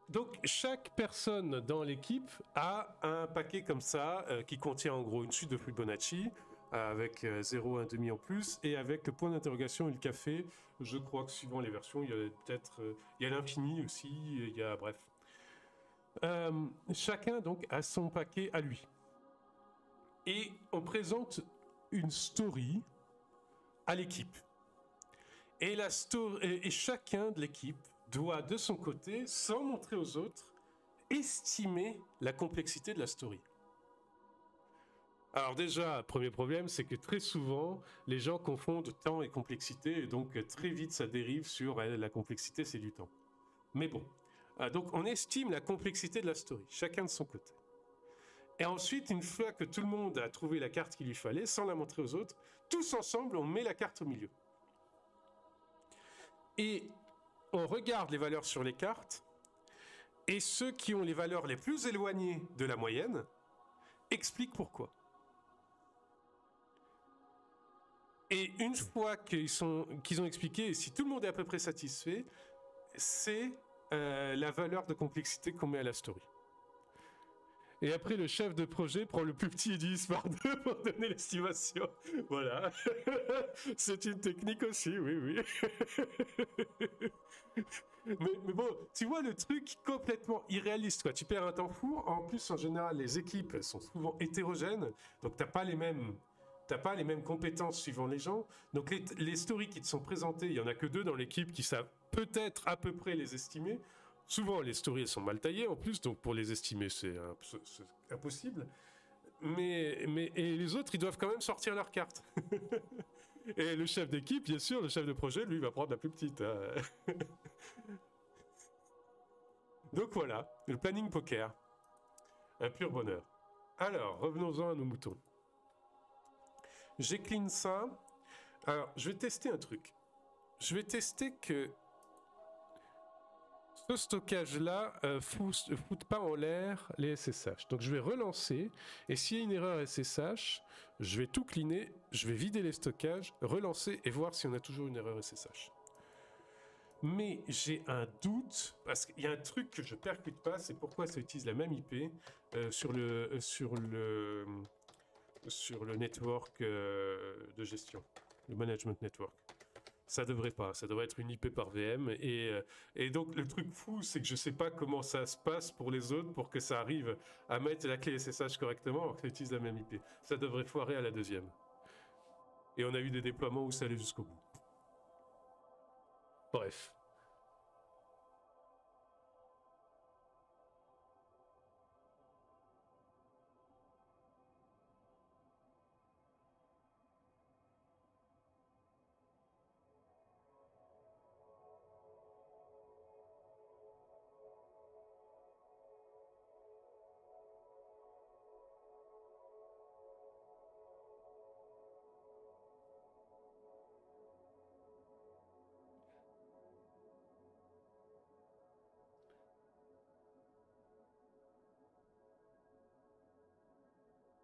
Donc, chaque personne dans l'équipe a un paquet comme ça qui contient en gros une suite de Fibonacci avec 0, 1 demi en plus et avec le point d'interrogation et le café. Je crois que suivant les versions, il y a peut-être il y a l'infini aussi, il y a bref. Chacun donc a son paquet à lui. Et on présente une story à l'équipe. Et chacun de l'équipe doit, de son côté, sans montrer aux autres, estimer la complexité de la story. Alors déjà, premier problème, c'est que très souvent, les gens confondent temps et complexité, et donc très vite, ça dérive sur la complexité, c'est du temps. Mais bon, donc on estime la complexité de la story, chacun de son côté. Et ensuite, une fois que tout le monde a trouvé la carte qu'il lui fallait, sans la montrer aux autres, tous ensemble, on met la carte au milieu. Et on regarde les valeurs sur les cartes, et ceux qui ont les valeurs les plus éloignées de la moyenne expliquent pourquoi. Et une fois qu'ils ont expliqué, et si tout le monde est à peu près satisfait, c'est la valeur de complexité qu'on met à la story. Et après, le chef de projet prend le plus petit et divise par 2 pour donner l'estimation. Voilà. C'est une technique aussi, oui. mais bon, tu vois le truc complètement irréaliste, quoi. Tu perds un temps fou. En plus, en général, les équipes sont souvent hétérogènes. Donc, t'as pas les mêmes compétences suivant les gens. Donc, les stories qui te sont présentées, il y en a que 2 dans l'équipe qui savent peut-être à peu près les estimer. Souvent, les stories elles sont mal taillées en plus, donc pour les estimer, c'est impossible. Et les autres, ils doivent quand même sortir leurs cartes. Et le chef d'équipe, bien sûr, le chef de projet, lui, va prendre la plus petite. Hein. Donc voilà, le planning poker. Un pur bonheur. Alors, revenons-en à nos moutons. J'ai clean ça. Alors, je vais tester un truc. Je vais tester que ce stockage-là fout pas en l'air les SSH. Donc je vais relancer, et s'il y a une erreur SSH, je vais tout cleaner, je vais vider les stockages, relancer et voir si on a toujours une erreur SSH. Mais j'ai un doute, parce qu'il y a un truc que je percute pas, c'est pourquoi ça utilise la même IP sur le network de gestion, le management network. Ça devrait pas, ça devrait être une IP par VM. Et donc le truc fou, c'est que je sais pas comment ça se passe pour les autres pour que ça arrive à mettre la clé SSH correctement alors que ça utilise la même IP. Ça devrait foirer à la deuxième. Et on a eu des déploiements où ça allait jusqu'au bout. Bref.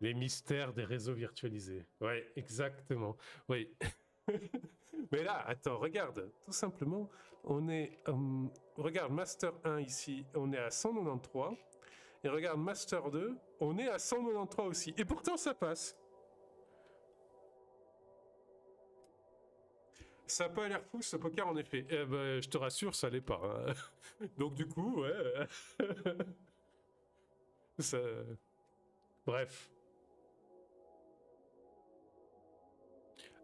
Les mystères des réseaux virtualisés. Ouais, exactement. Oui. Mais là, attends, regarde. Tout simplement, on est... regarde, Master 1 ici, on est à 193. Et regarde, Master 2, on est à 193 aussi. Et pourtant, ça passe. Ça n'a pas l'air fou, ce poker, en effet. Eh ben, je te rassure, ça l'est pas. Hein. Donc, du coup, ouais... ça... Bref.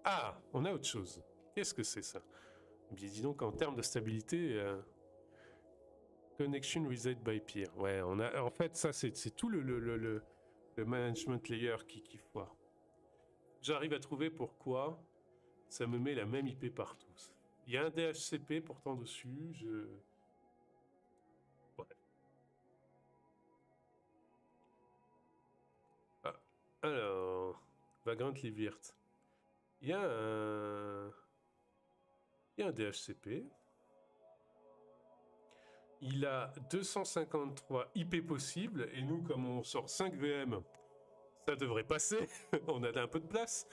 Ah, on a autre chose. Qu'est-ce que c'est ça? Bien, dis donc, en termes de stabilité, connection reset by peer. Ouais, on a, en fait, ça, c'est tout le management layer qui foire. J'arrive à trouver pourquoi ça me met la même IP partout. Il y a un DHCP pourtant dessus. Ouais. Ah, alors, Vagrant Livirt. Il y a un... Il y a un DHCP. Il a 253 IP possibles, et nous, comme on sort 5 VM, ça devrait passer. On a un peu de place.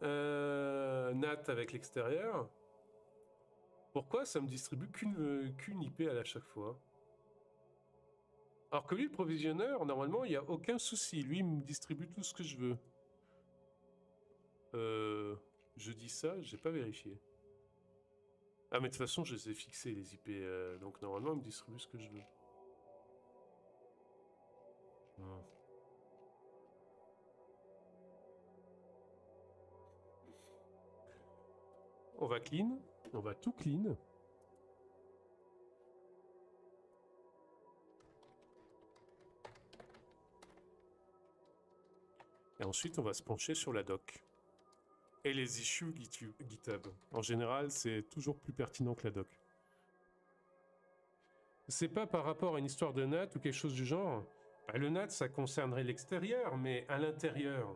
NAT avec l'extérieur. Pourquoi ça me distribue qu'une IP à chaque fois? Alors que lui, le provisionneur, normalement, il n'y a aucun souci. Lui, il me distribue tout ce que je veux. Je dis ça, j'ai pas vérifié. Ah, mais de toute façon, je les ai fixés, les IP. Donc, normalement, il me distribue ce que je veux. Hmm. On va clean. On va tout clean. Et ensuite, on va se pencher sur la doc. Et les issues GitHub. En général, c'est toujours plus pertinent que la doc. C'est pas par rapport à une histoire de NAT ou quelque chose du genre. Bah, le NAT, ça concernerait l'extérieur, mais à l'intérieur.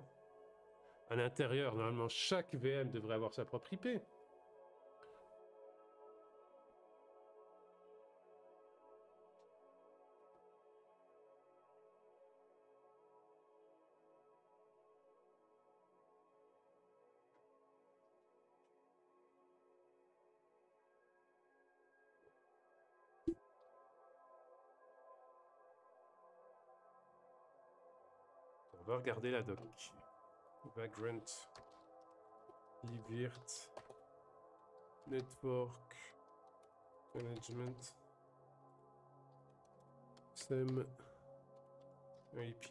À l'intérieur, normalement, chaque VM devrait avoir sa propre IP. On va regarder la doc. Vagrant, Livirt, Network, Management, SEM, IP.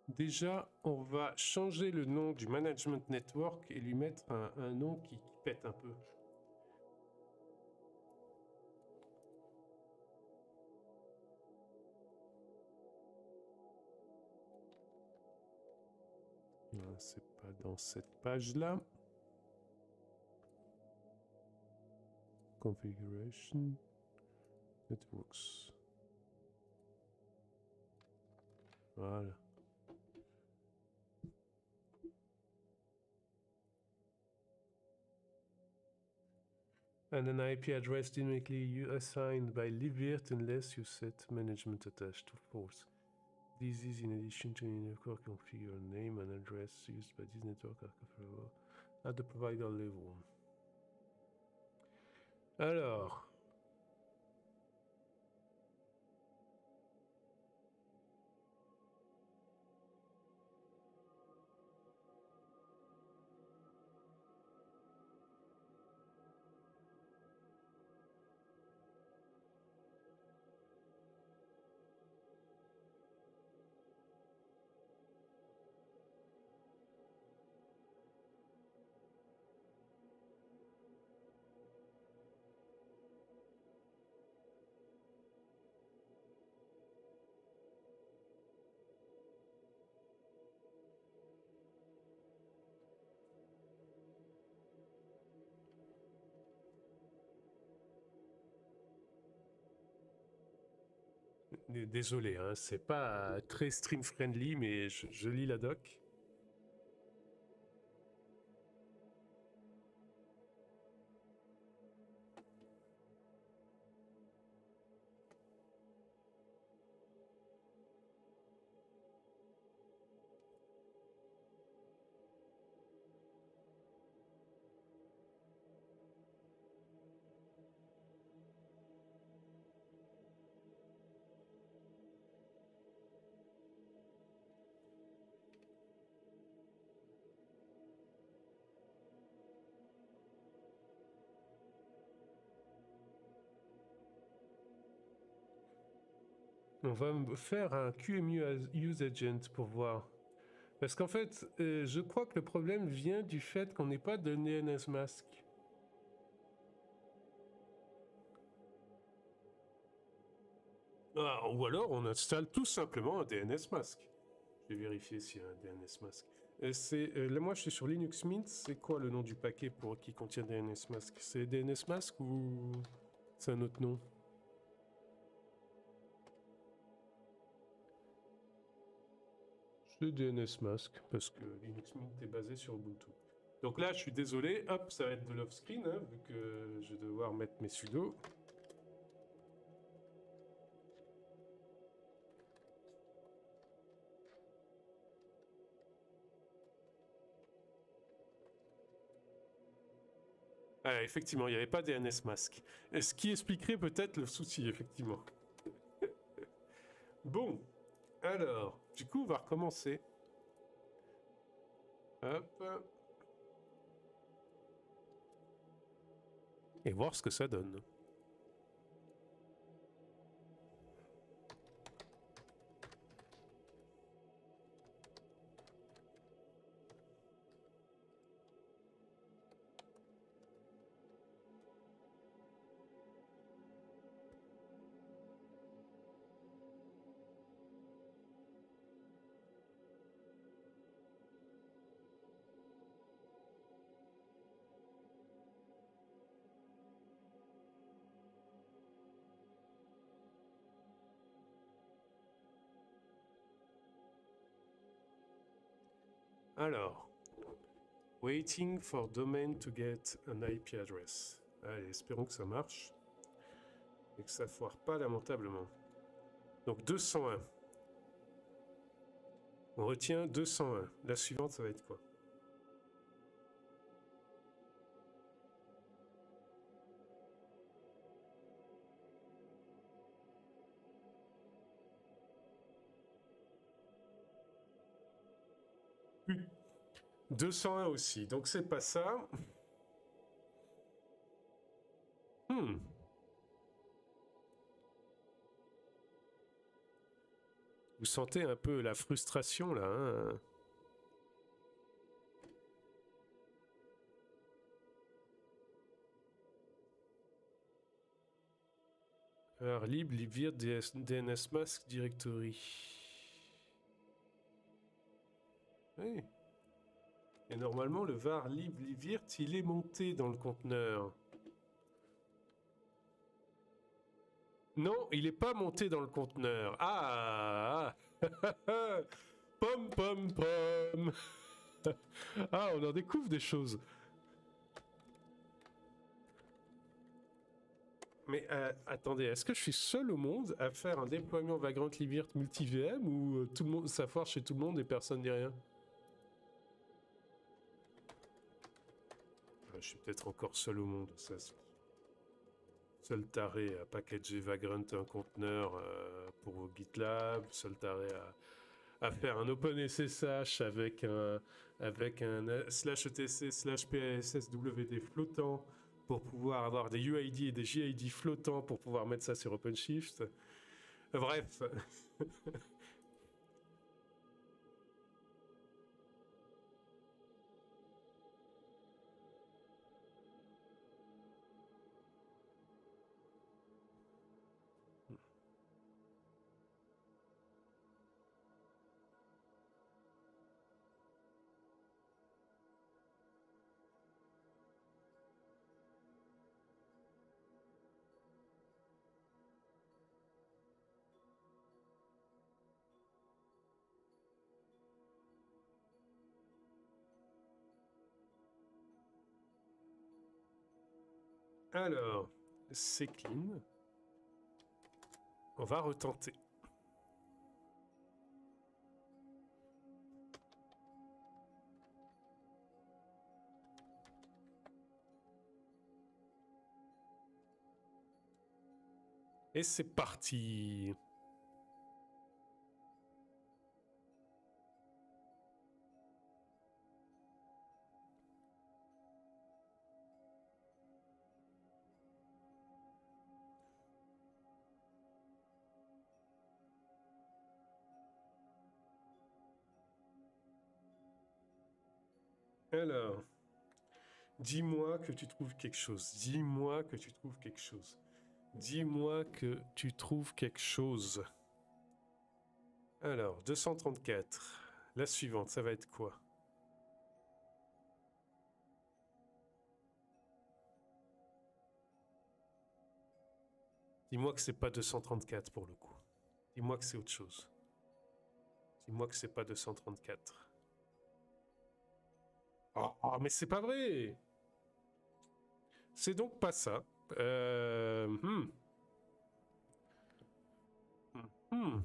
Déjà, on va changer le nom du management network et lui mettre un nom qui pète un peu. C'est pas dans cette page-là. Configuration. Networks. Voilà. And an IP address dynamically assigned by libvirt unless you set management attached to force. This is in addition to the network configure name and address used by this network are configurable at the provider level. Alors. Désolé, hein, c'est pas très stream friendly, mais je lis la doc. On va faire un QEMU use agent pour voir. Parce qu'en fait, je crois que le problème vient du fait qu'on n'ait pas de DNS mask. Ah, ou alors on installe tout simplement un DNS mask. Je vais vérifier s'il y a un DNS mask. Là, moi je suis sur Linux Mint, c'est quoi le nom du paquet qui contient DNS mask? C'est DNS mask ou c'est un autre nom? C'est DNS mask, parce que Linux Mint est basé sur Ubuntu. Donc là, je suis désolé, hop, ça va être de l'off-screen, hein, vu que je vais devoir mettre mes sudo. Ah, effectivement, il n'y avait pas DNS mask. Ce qui expliquerait peut-être le souci, effectivement. Bon, alors, du coup, on va recommencer. Hop. Et voir ce que ça donne. Alors, waiting for domain to get an IP address. Allez, espérons que ça marche. Et que ça foire pas lamentablement. Donc 201. On retient 201. La suivante, ça va être quoi? Oui. 201 aussi, donc c'est pas ça. Vous sentez un peu la frustration là, hein? Alors, lib, libvirt, DNS mask directory. Oui. Et normalement, le var lib, libvirt, il est monté dans le conteneur. Non, il n'est pas monté dans le conteneur. Ah, Pom, pom, pom. Ah, on en découvre des choses. Mais attendez, est-ce que je suis seul au monde à faire un déploiement Vagrant Libvirt multi-VM ou tout le monde, ça foire chez tout le monde et personne dit rien? Je suis peut-être encore seul au monde. Ça, seul taré à packager Vagrant un conteneur pour GitLab, seul taré à faire un OpenSSH avec un slash etc slash PASSWD flottant pour pouvoir avoir des UID et des JID flottants pour pouvoir mettre ça sur OpenShift. Bref. Alors, c'est clean. On va retenter. Et c'est parti. Alors, dis-moi que tu trouves quelque chose. Dis-moi que tu trouves quelque chose. Dis-moi que tu trouves quelque chose. Alors, 234. La suivante, ça va être quoi? Dis-moi que c'est pas 234 pour le coup. Dis-moi que c'est autre chose. Dis-moi que c'est pas 234. Oh, mais c'est pas vrai! C'est donc pas ça. Euh... Hmm. Hmm.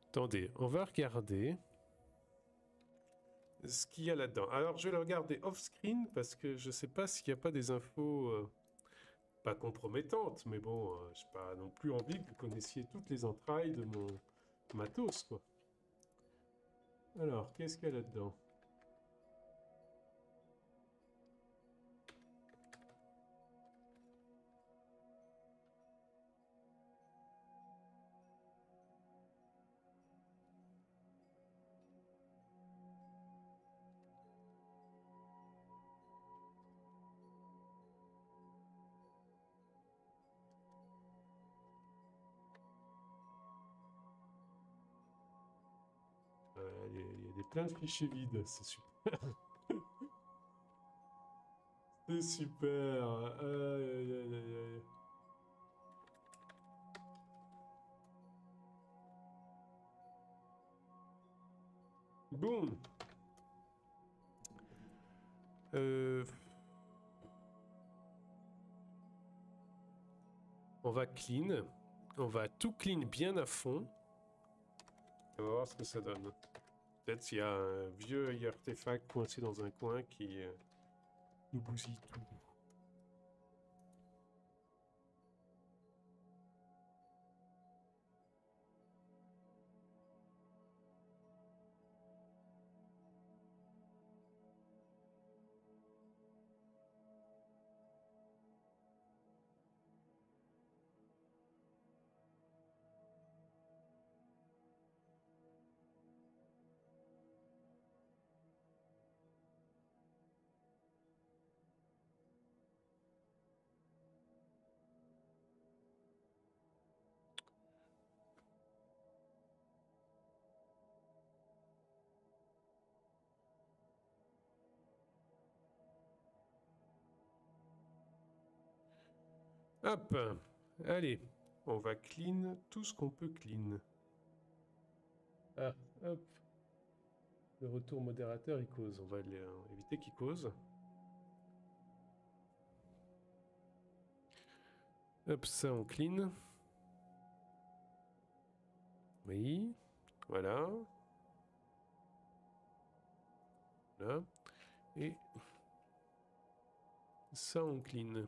Attendez, on va regarder ce qu'il y a là-dedans. Alors, je vais le regarder off-screen parce que je sais pas s'il n'y a pas des infos pas compromettantes, mais bon, j'ai pas non plus envie que vous connaissiez toutes les entrailles de mon matos, quoi. Alors, qu'est-ce qu'il y a là-dedans? Il y a des plein de fichiers vides, c'est super. C'est super. Aïe, aïe, aïe, aïe, aïe. Boum. On va clean. On va tout clean bien à fond. On va voir ce que ça donne. Peut-être qu'il y a un vieux artefact coincé dans un coin qui nous bousille tout. Hop, allez, on va clean tout ce qu'on peut clean. Ah, hop. Le retour modérateur, il cause. On va éviter qu'il cause. Hop, ça on clean. Oui, voilà. Là. Et ça on clean.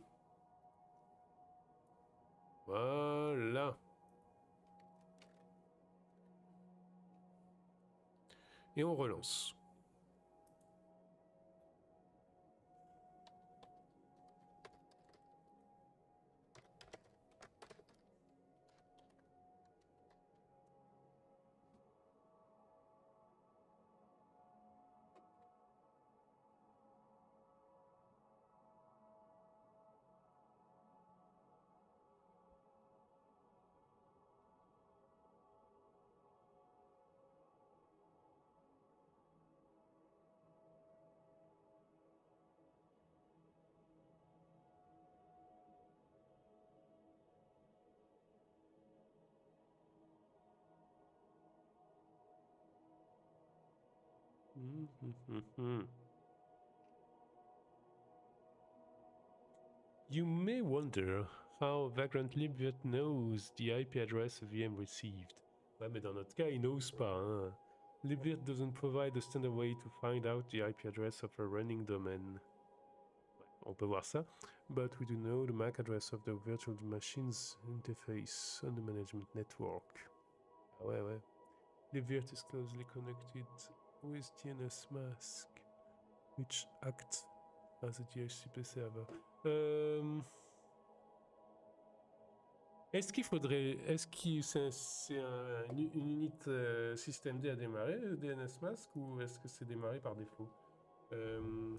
Voilà. Et on relance. You may wonder how Vagrant Libvirt knows the IP address a VM received. Ouais, mais dans notre cas, il n'ose pas. Hein. Libvirt doesn't provide a standard way to find out the IP address of a running domain. Ouais, on peut voir ça. But we do know the MAC address of the virtual machines interface on the management network. Ah ouais, ouais. Libvirt is closely connected with DNS mask, which acts as a DHCP server. Est-ce qu'il faudrait... Est-ce que c'est une unité système D à démarrer, le DNS mask, ou est-ce que c'est démarré par défaut? Vous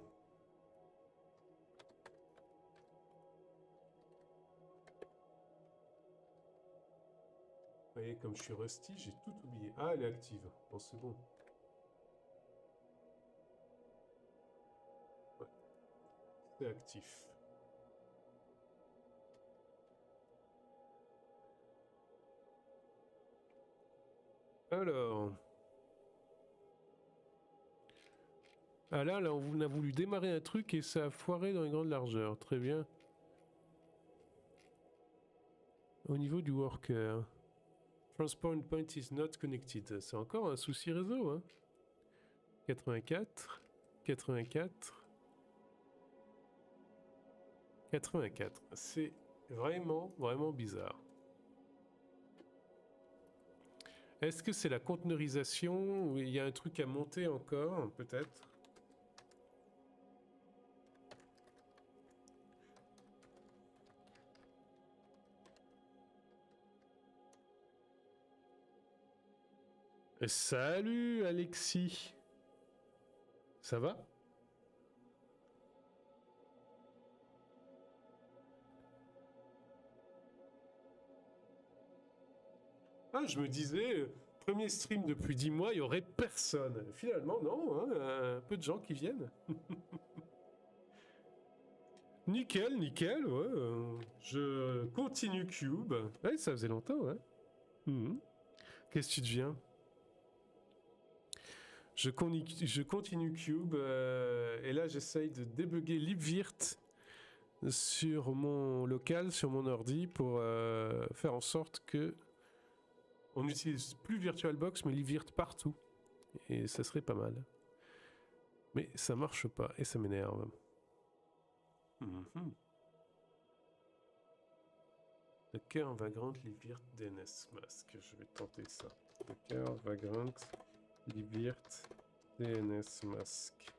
voyez, comme je suis rusty, j'ai tout oublié. Ah, elle est active. Bon, c'est bon. Ouais, c'est actif. Alors... Ah là, on a voulu démarrer un truc et ça a foiré dans les grandes largeurs. Très bien. Au niveau du worker... Transport point is not connected. C'est encore un souci réseau, hein. 84, 84, 84. C'est vraiment, vraiment bizarre. Est-ce que c'est la conteneurisation ou il y a un truc à monter encore, peut-être? Salut Alexis. Ça va? Ah, je me disais, premier stream depuis 10 mois, il n'y aurait personne. Finalement, non, hein, un peu de gens qui viennent. Nickel, nickel, ouais. Je continue Cube. Ouais, ça faisait longtemps, hein. Qu'est-ce que tu deviens? Je continue Cube, et là j'essaye de débugger libvirt sur mon local, sur mon ordi, pour faire en sorte que on n'utilise plus VirtualBox, mais LiveVirt partout. Et ça serait pas mal. Mais ça marche pas, et ça m'énerve. Mhm. Docker Vagrant LiveVirt DNS Mask. Je vais tenter ça. Docker Vagrant LiveVirt DNS Mask.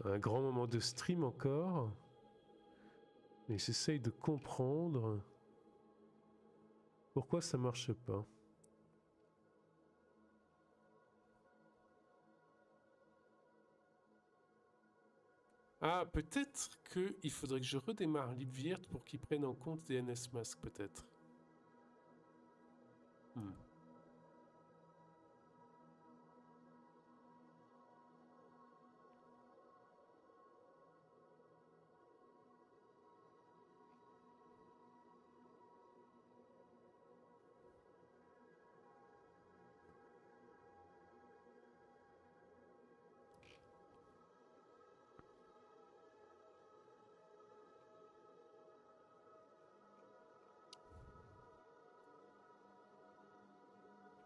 Un grand moment de stream encore. Mais j'essaye de comprendre pourquoi ça marche pas. Ah, peut-être qu'il faudrait que je redémarre LibVirt pour qu'il prenne en compte DNS Mask, peut-être.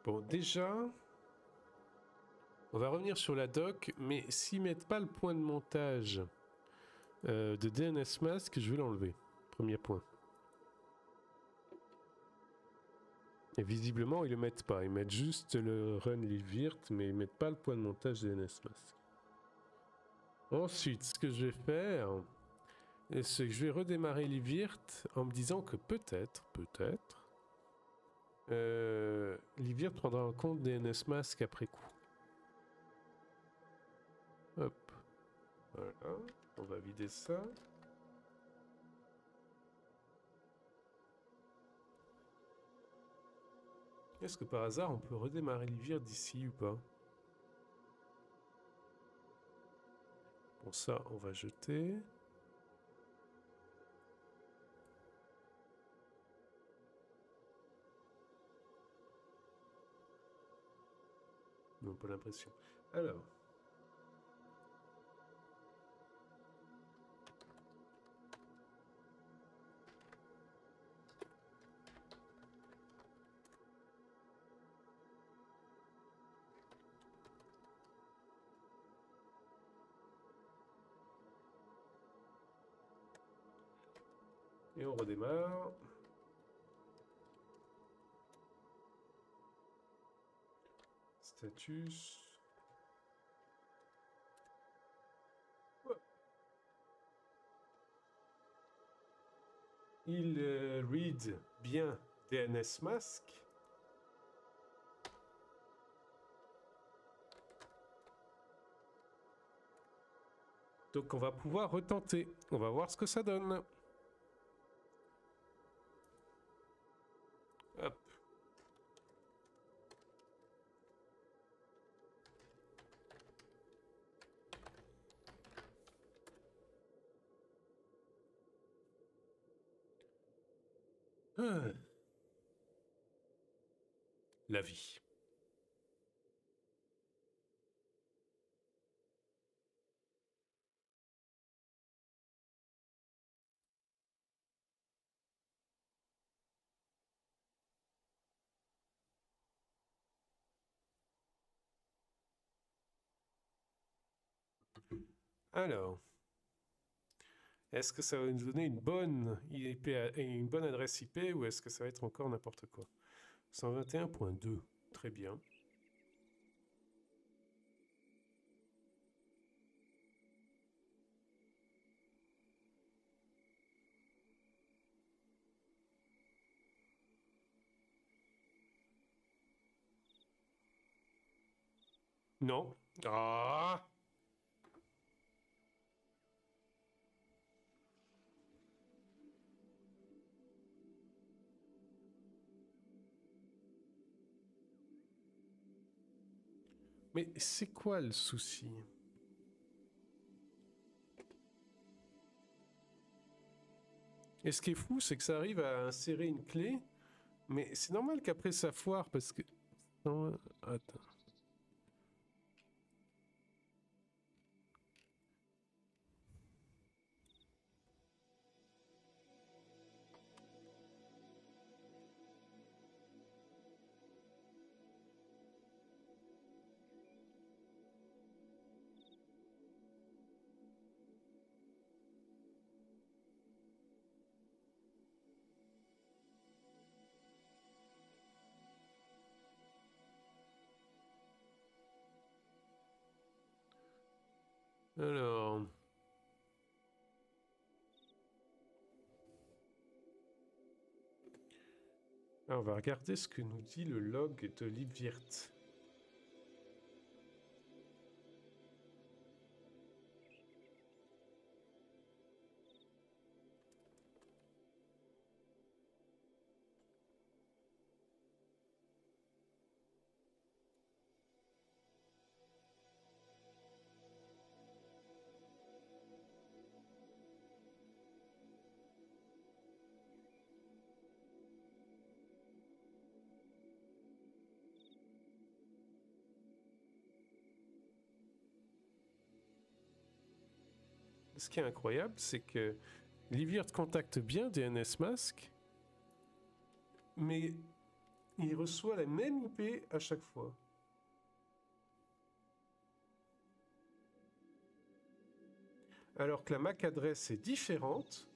Bon, déjà, on va revenir sur la doc, mais s'ils mettent pas le point de montage de DNS Mask, je vais l'enlever. Premier point. Et visiblement, ils le mettent pas. Ils mettent juste le run LiveVirt, mais ils mettent pas le point de montage DNS Mask. Ensuite, ce que je vais faire, c'est que je vais redémarrer LiveVirt en me disant que peut-être, LiveVirt prendra en compte DNS Mask après coup. Hop. Voilà. On va vider ça. Est-ce que par hasard on peut redémarrer LiveVirt d'ici ou pas? Bon, ça, on va jeter. Non, pas l'impression. Alors. Et on redémarre. Status. Ouais. Il read bien DNS Mask. Donc on va pouvoir retenter. On va voir ce que ça donne. Hop. Ah. La vie. Alors. Est-ce que ça va nous donner une bonne IP, une bonne adresse IP ou est-ce que ça va être encore n'importe quoi? 121.2, très bien. Non. Ah! Mais c'est quoi le souci? Et ce qui est fou, c'est que ça arrive à insérer une clé, mais c'est normal qu'après ça foire parce que... Non, attends. Alors... Alors, on va regarder ce que nous dit le log de libvirt. Ce qui est incroyable, c'est que libvirt contacte bien DNSMask, mais il reçoit la même IP à chaque fois. Alors que la MAC adresse est différente.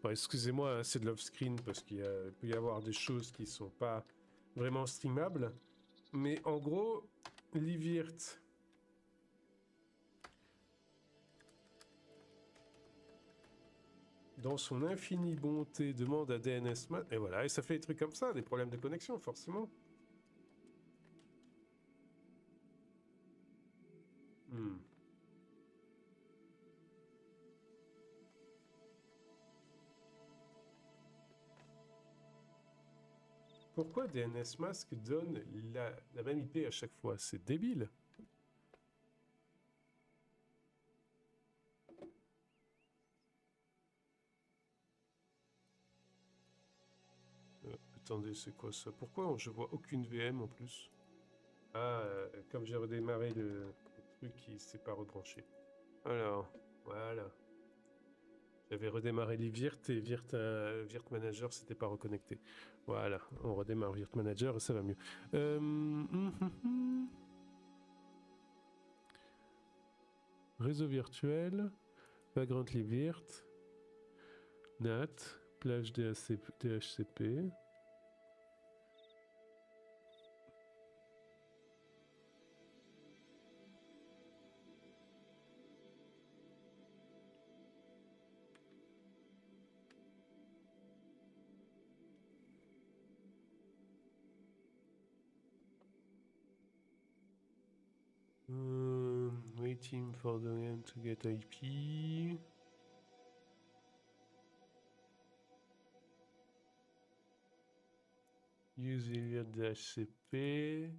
Bon, excusez-moi, hein, c'est de l'off-screen parce qu'il peut y avoir des choses qui sont pas vraiment streamables. Mais en gros, libvirt... dans son infinie bonté, demande à DNSMask... Et voilà, et ça fait des trucs comme ça, des problèmes de connexion, forcément. Hmm. Pourquoi DNSMask donne la même IP à chaque fois? C'est débile. Attendez, c'est quoi ça? Pourquoi je vois aucune VM en plus? Ah, comme j'ai redémarré le truc, il s'est pas rebranché. Alors, voilà. J'avais redémarré l'Ivirt et Virt Manager s'était pas reconnecté. Voilà, on redémarre Virt Manager et ça va mieux. Réseau virtuel, Vagrant Livirt, NAT, plage DHCP. Waiting for the end to get IP. Use Iliad DHCP.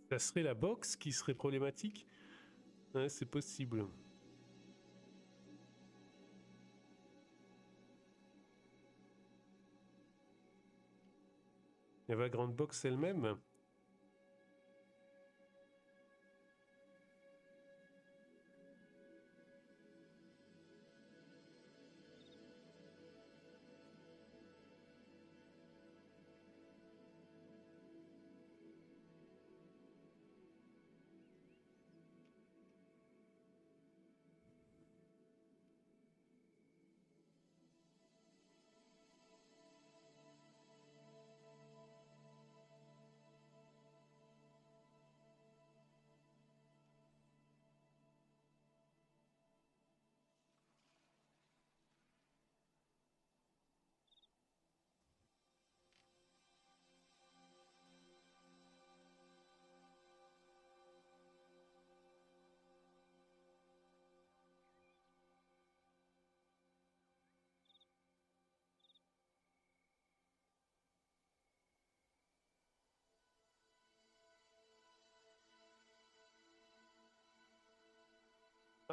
Ça serait la box qui serait problématique? Ouais, c'est possible. Il y a la grande box elle-même.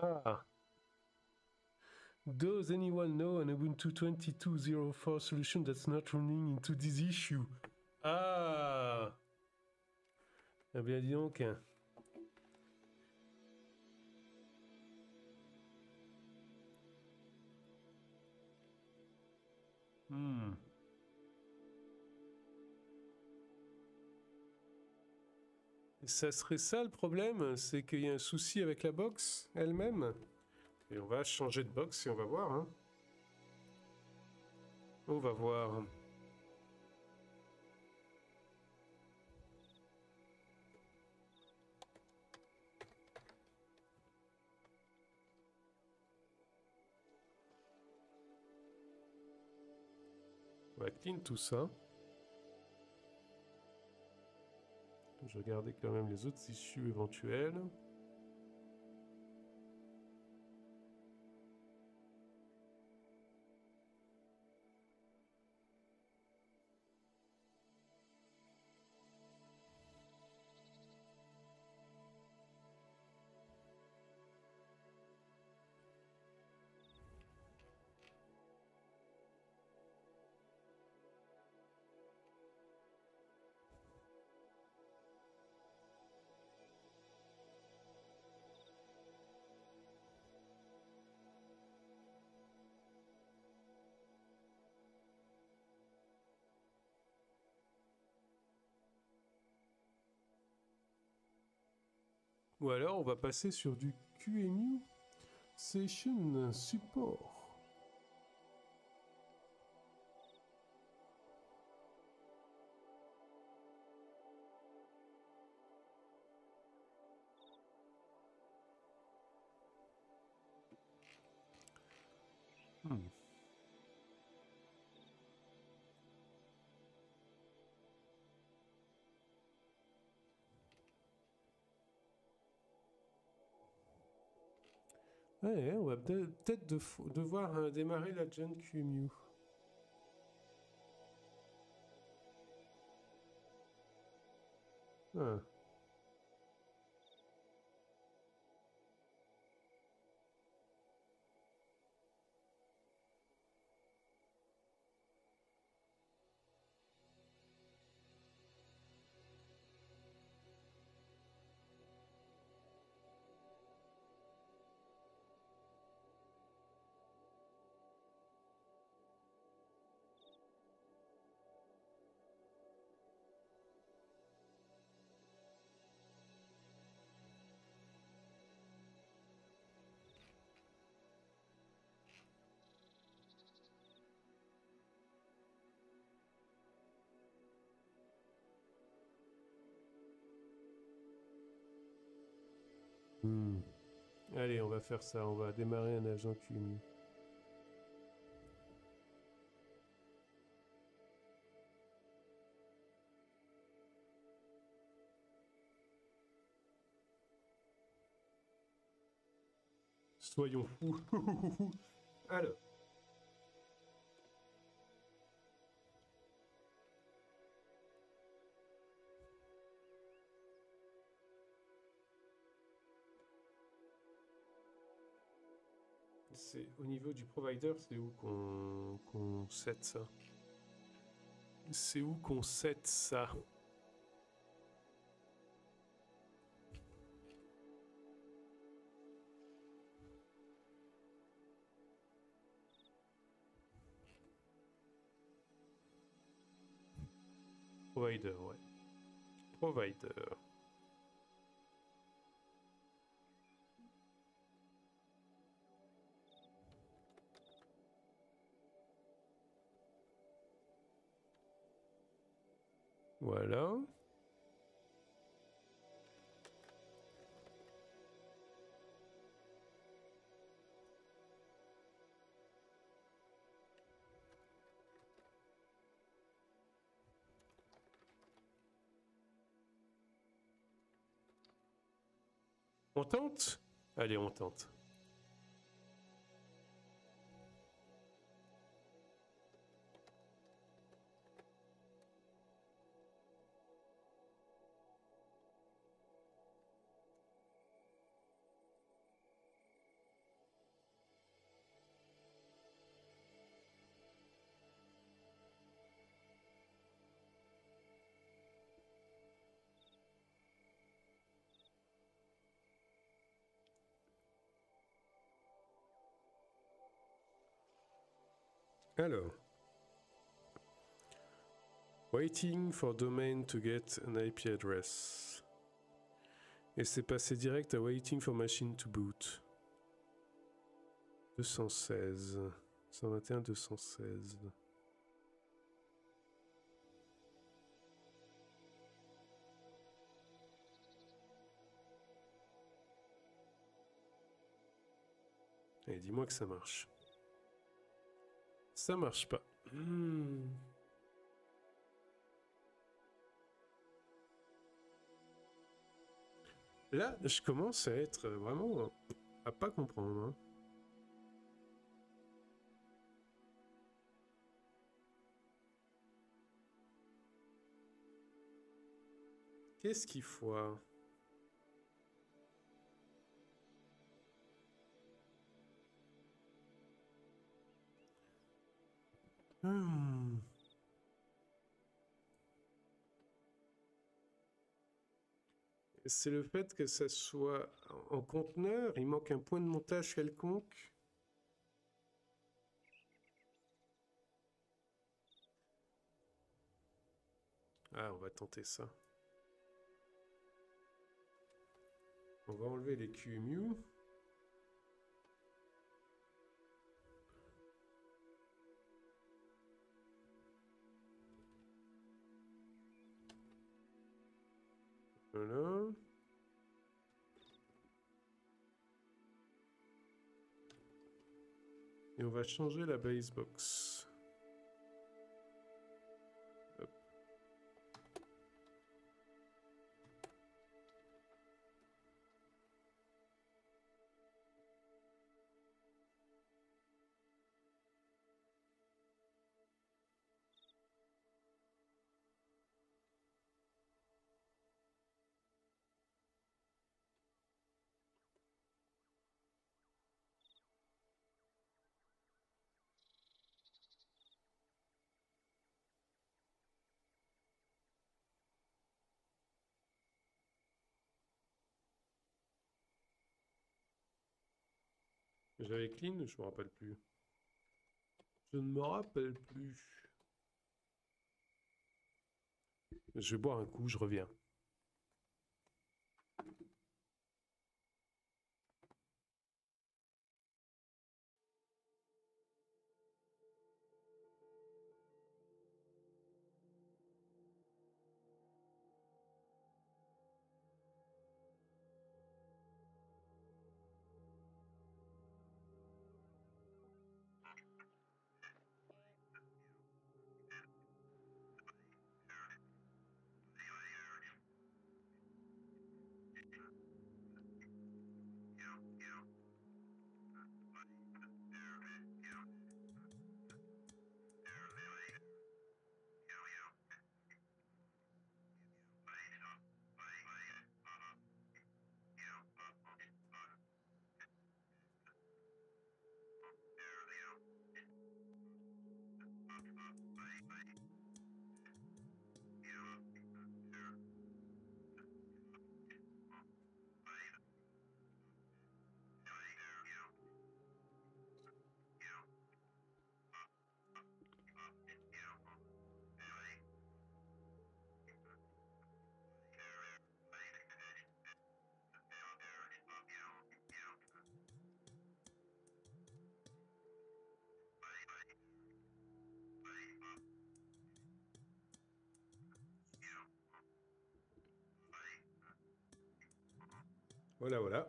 Ah. Does anyone know an Ubuntu 22.04 solution that's not running into this issue? Ah. Eh bien, dis donc. Hmm. Ça serait ça le problème, c'est qu'il y a un souci avec la box elle-même. Et on va changer de box et on va voir. Hein. On va voir. On va clean tout ça. Je vais regarder quand même les autres issues éventuelles. Ou alors on va passer sur du QEMU Session Support. Hmm. Ouais, on va peut-être devoir démarrer la Gen QEMU. Ah. Hmm. Allez, on va faire ça. On va démarrer un agent QEMU. Soyons fous. Alors. C'est au niveau du provider, c'est où qu'on set ça? C'est où qu'on set ça? Provider, ouais. Provider. Voilà. On tente? Allez, on tente. Alors. Waiting for domain to get an IP address. Et c'est passé direct à waiting for machine to boot. 216. 121, 216. Allez, dis-moi que ça marche. Ça marche pas. Là, je commence à être vraiment à pas comprendre. Hein. Qu'est-ce qu'il faut? C'est le fait que ça soit en conteneur, il manque un point de montage quelconque. Ah, on va tenter ça. On va enlever les QEMU. Voilà. Et on va changer la basebox. Hop. J'avais clean, je me rappelle plus. Je ne me rappelle plus. Je vais boire un coup, je reviens. Voilà, voilà.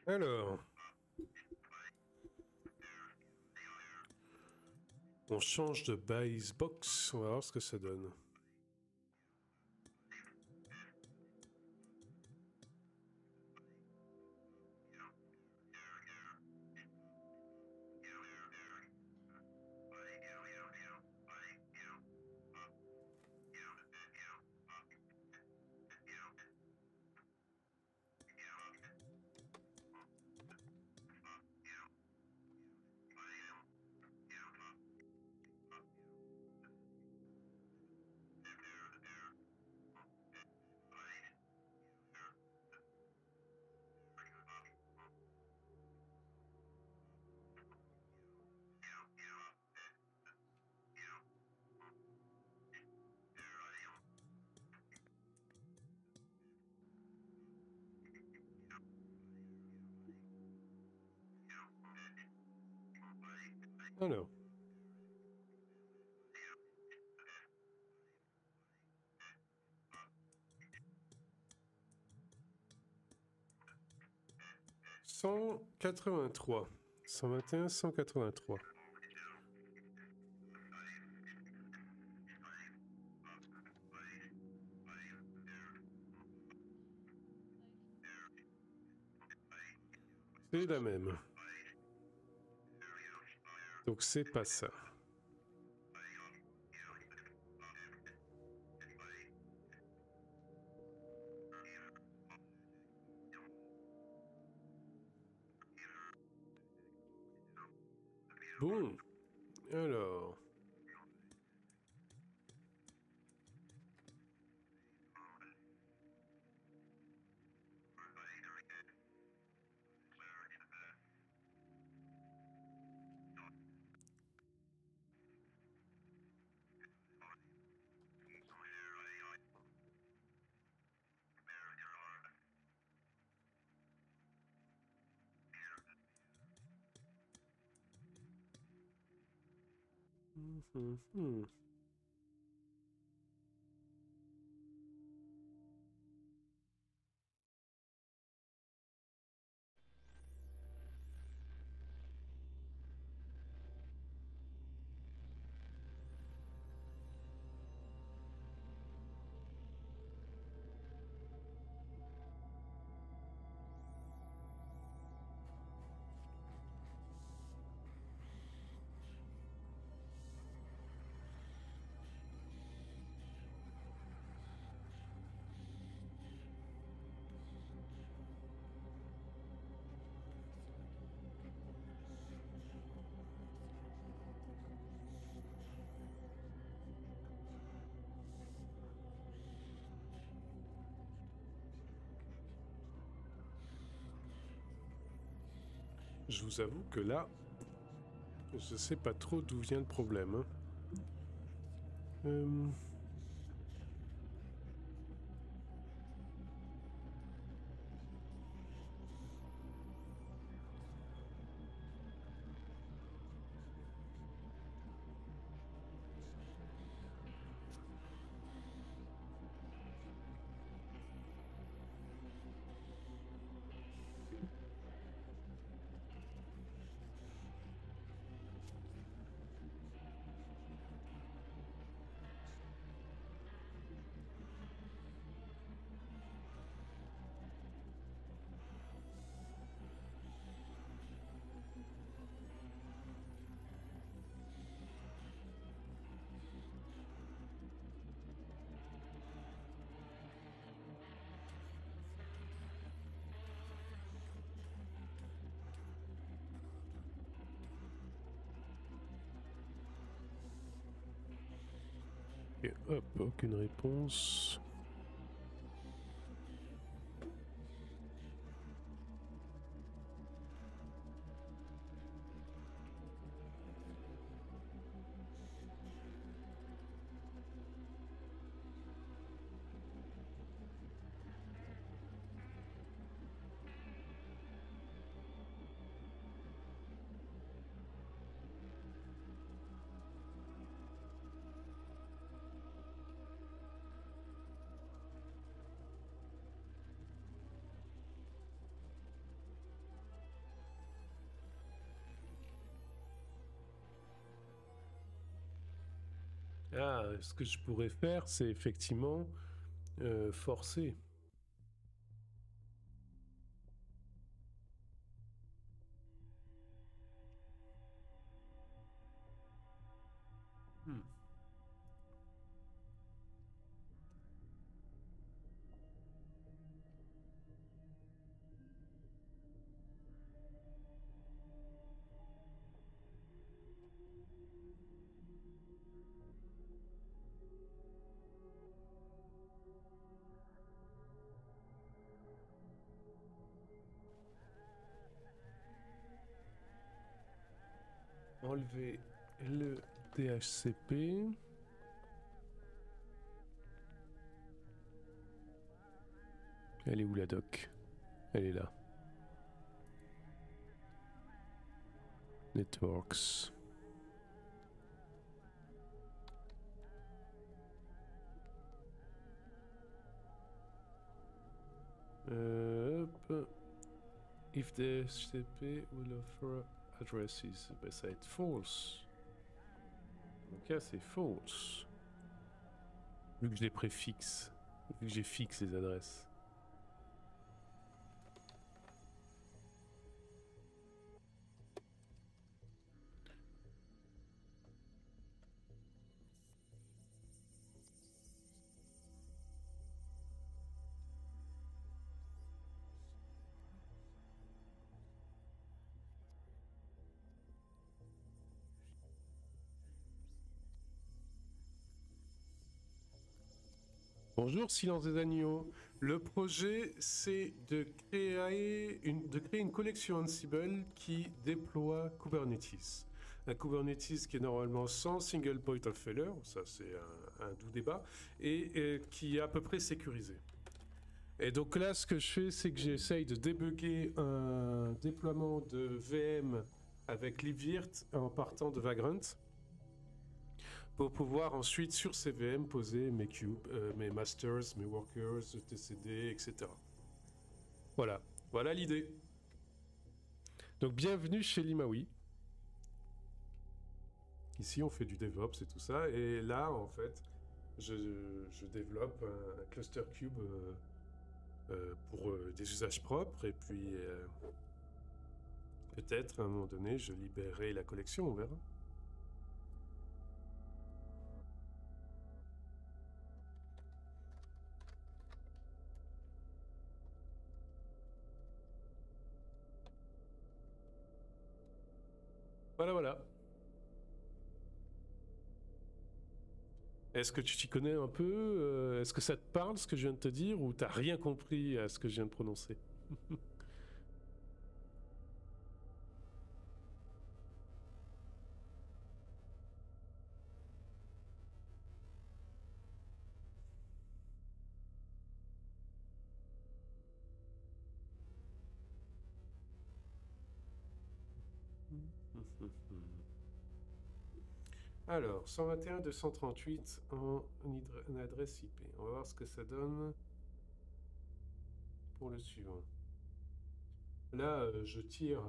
Alors, on change de base box, on va voir ce que ça donne. Alors. « 183. 121, 183. C'est la même. Donc c'est pas ça. Bon, alors... Je vous avoue que là, je sais pas trop d'où vient le problème. Hein. Et hop, aucune réponse. Ah, ce que je pourrais faire, c'est effectivement forcer. Hmm. Enlever le DHCP. Elle est où la doc? Elle est là. Networks. Hop. If the HTTP will offer addresses, ben, ça va être false. Donc là, c'est false. Vu que je les préfixe. Vu que j'ai fixe les adresses. Bonjour, Silence des Agneaux. Le projet, c'est de créer une collection Ansible qui déploie Kubernetes. Un Kubernetes qui est normalement sans single point of failure, ça c'est un doux débat, et qui est à peu près sécurisé. Et donc là, ce que je fais, c'est que j'essaye de débugger un déploiement de VM avec libvirt en partant de Vagrant, pour pouvoir ensuite sur CVM poser mes cubes, mes masters, mes workers, TCD, etc. Voilà, voilà l'idée. Donc bienvenue chez Limawi. Ici on fait du DevOps et tout ça, et là en fait je développe un cluster cube pour des usages propres, et puis peut-être à un moment donné je libérerai la collection, on verra. Voilà, voilà. Est-ce que tu t'y connais un peu? Est-ce que ça te parle ce que je viens de te dire, ou t'as rien compris à ce que je viens de prononcer? Alors, 121.238 en adresse IP. On va voir ce que ça donne pour le suivant. Là, je tire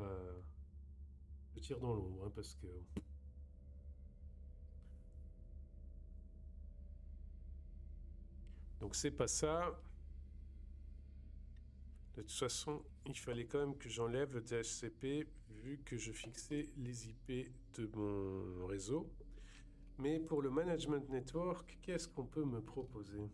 dans l'ombre, hein, parce que... Donc c'est pas ça. De toute façon, il fallait quand même que j'enlève le DHCP, vu que je fixais les IP de mon réseau. Mais pour le management network, qu'est-ce qu'on peut me proposer?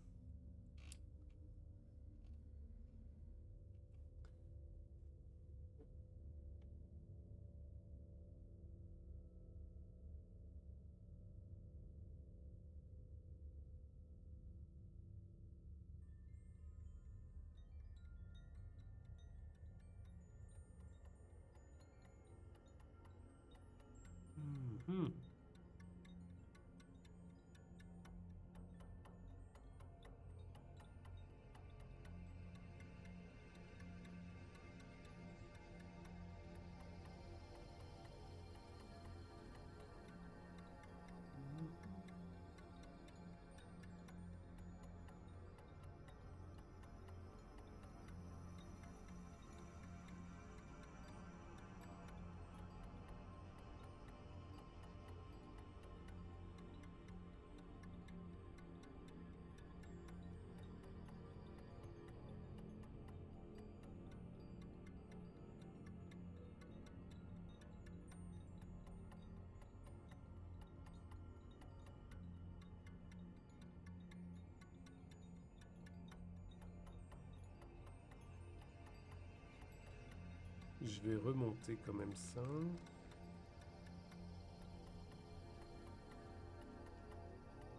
Je vais remonter quand même ça.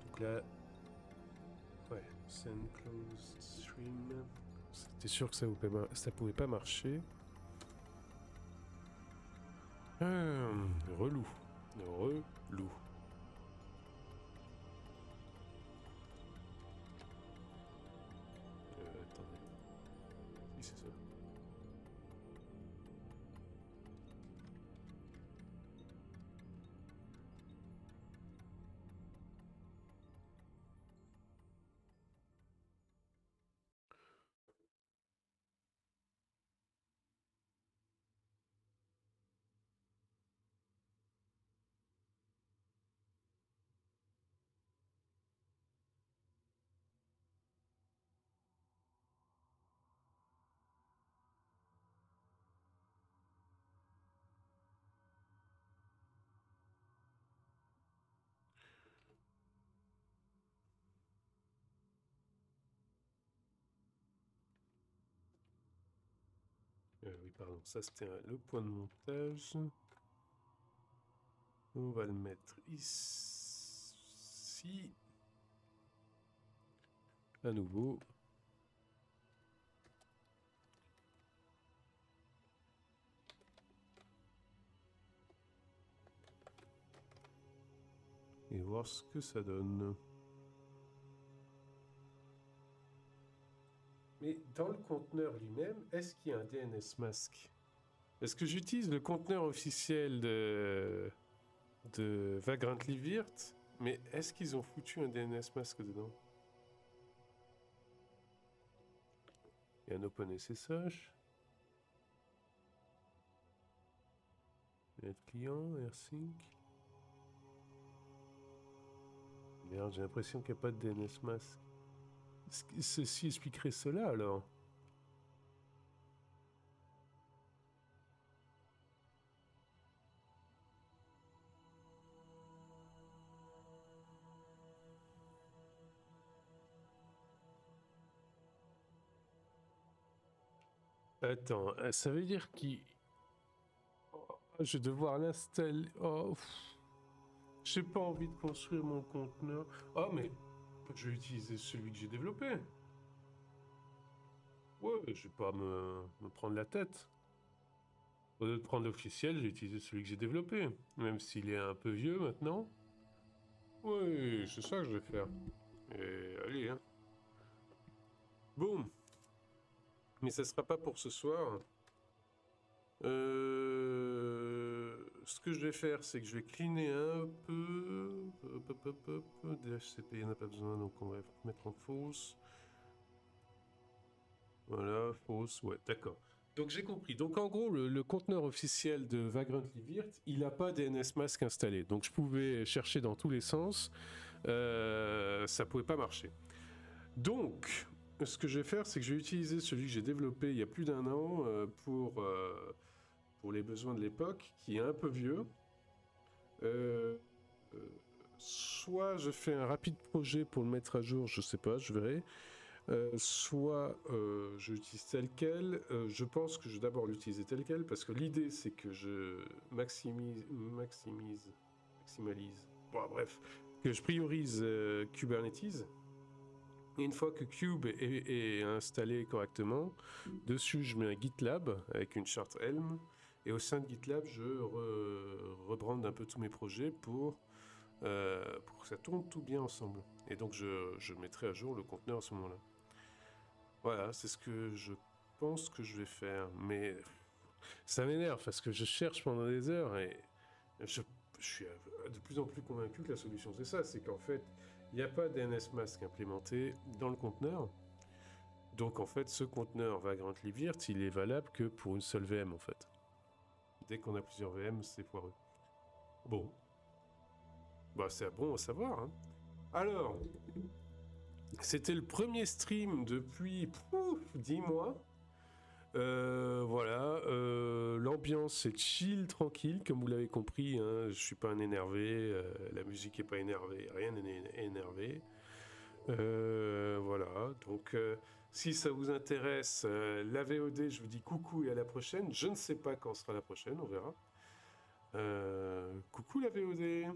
Donc là... Ouais, send closed stream. C'était sûr que ça pouvait pas marcher. Relou. Relou. Attendez. Oui, c'est ça. Oui, pardon, ça c'était le point de montage. On va le mettre ici. À nouveau. Et voir ce que ça donne. Mais dans le conteneur lui-même, est-ce qu'il y a un DNS mask? Est-ce que j'utilise le conteneur officiel de Vagrant Livirt? Mais est-ce qu'ils ont foutu un DNS mask dedans? Il y a un OpenSSH. Net client, AirSync. Merde, j'ai l'impression qu'il n'y a pas de DNS mask. Ceci expliquerait cela alors. Attends, ça veut dire qu'il... Oh, je vais devoir l'installer... Oh, j'ai pas envie de construire mon conteneur. Oh, mais je vais utiliser celui que j'ai développé. Ouais, je vais pas me prendre la tête. Au lieu de prendre l'officiel, j'ai utilisé celui que j'ai développé. Même s'il est un peu vieux maintenant. Oui, c'est ça que je vais faire. Et allez, hein. Boum. Mais ça sera pas pour ce soir. Ce que je vais faire, c'est que je vais cleaner un peu. DHCP, il n'y en a pas besoin, donc on va mettre en fausse. Voilà, fausse, ouais, d'accord. Donc j'ai compris. Donc en gros, le conteneur officiel de Vagrant Livirt, il n'a pas DNS Mask installé. Donc je pouvais chercher dans tous les sens. Ça pouvait pas marcher. Donc, ce que je vais faire, c'est que je vais utiliser celui que j'ai développé il y a plus d'1 an pour les besoins de l'époque, qui est un peu vieux. Soit je fais un rapide projet pour le mettre à jour, je sais pas, je verrai. Soit je l'utilise tel quel. Je pense que je vais d'abord l'utiliser tel quel parce que l'idée c'est que je maximalise. Bon, bref, que je priorise Kubernetes. Et une fois que Cube est installé correctement, dessus je mets un GitLab avec une charte Helm Et au sein de GitLab, je rebrande un peu tous mes projets pour que ça tourne tout bien ensemble. Et donc je mettrai à jour le conteneur à ce moment-là. Voilà, c'est ce que je pense que je vais faire. Mais ça m'énerve parce que je cherche pendant des heures et je suis de plus en plus convaincu que la solution c'est ça. C'est qu'en fait, il n'y a pas DNS mask implémenté dans le conteneur. Donc en fait, ce conteneur Vagrant Libvirt, il est valable que pour une seule VM en fait. Dès qu'on a plusieurs VM, c'est foireux. Bon. Bah c'est bon à savoir, hein. Alors, c'était le premier stream depuis 10 mois. Voilà, l'ambiance est chill, tranquille, comme vous l'avez compris, hein, je suis pas un énervé, la musique est pas énervée, rien n'est énervé. Voilà, donc si ça vous intéresse, la VOD, je vous dis coucou et à la prochaine. Je ne sais pas quand sera la prochaine, on verra. Coucou la VOD.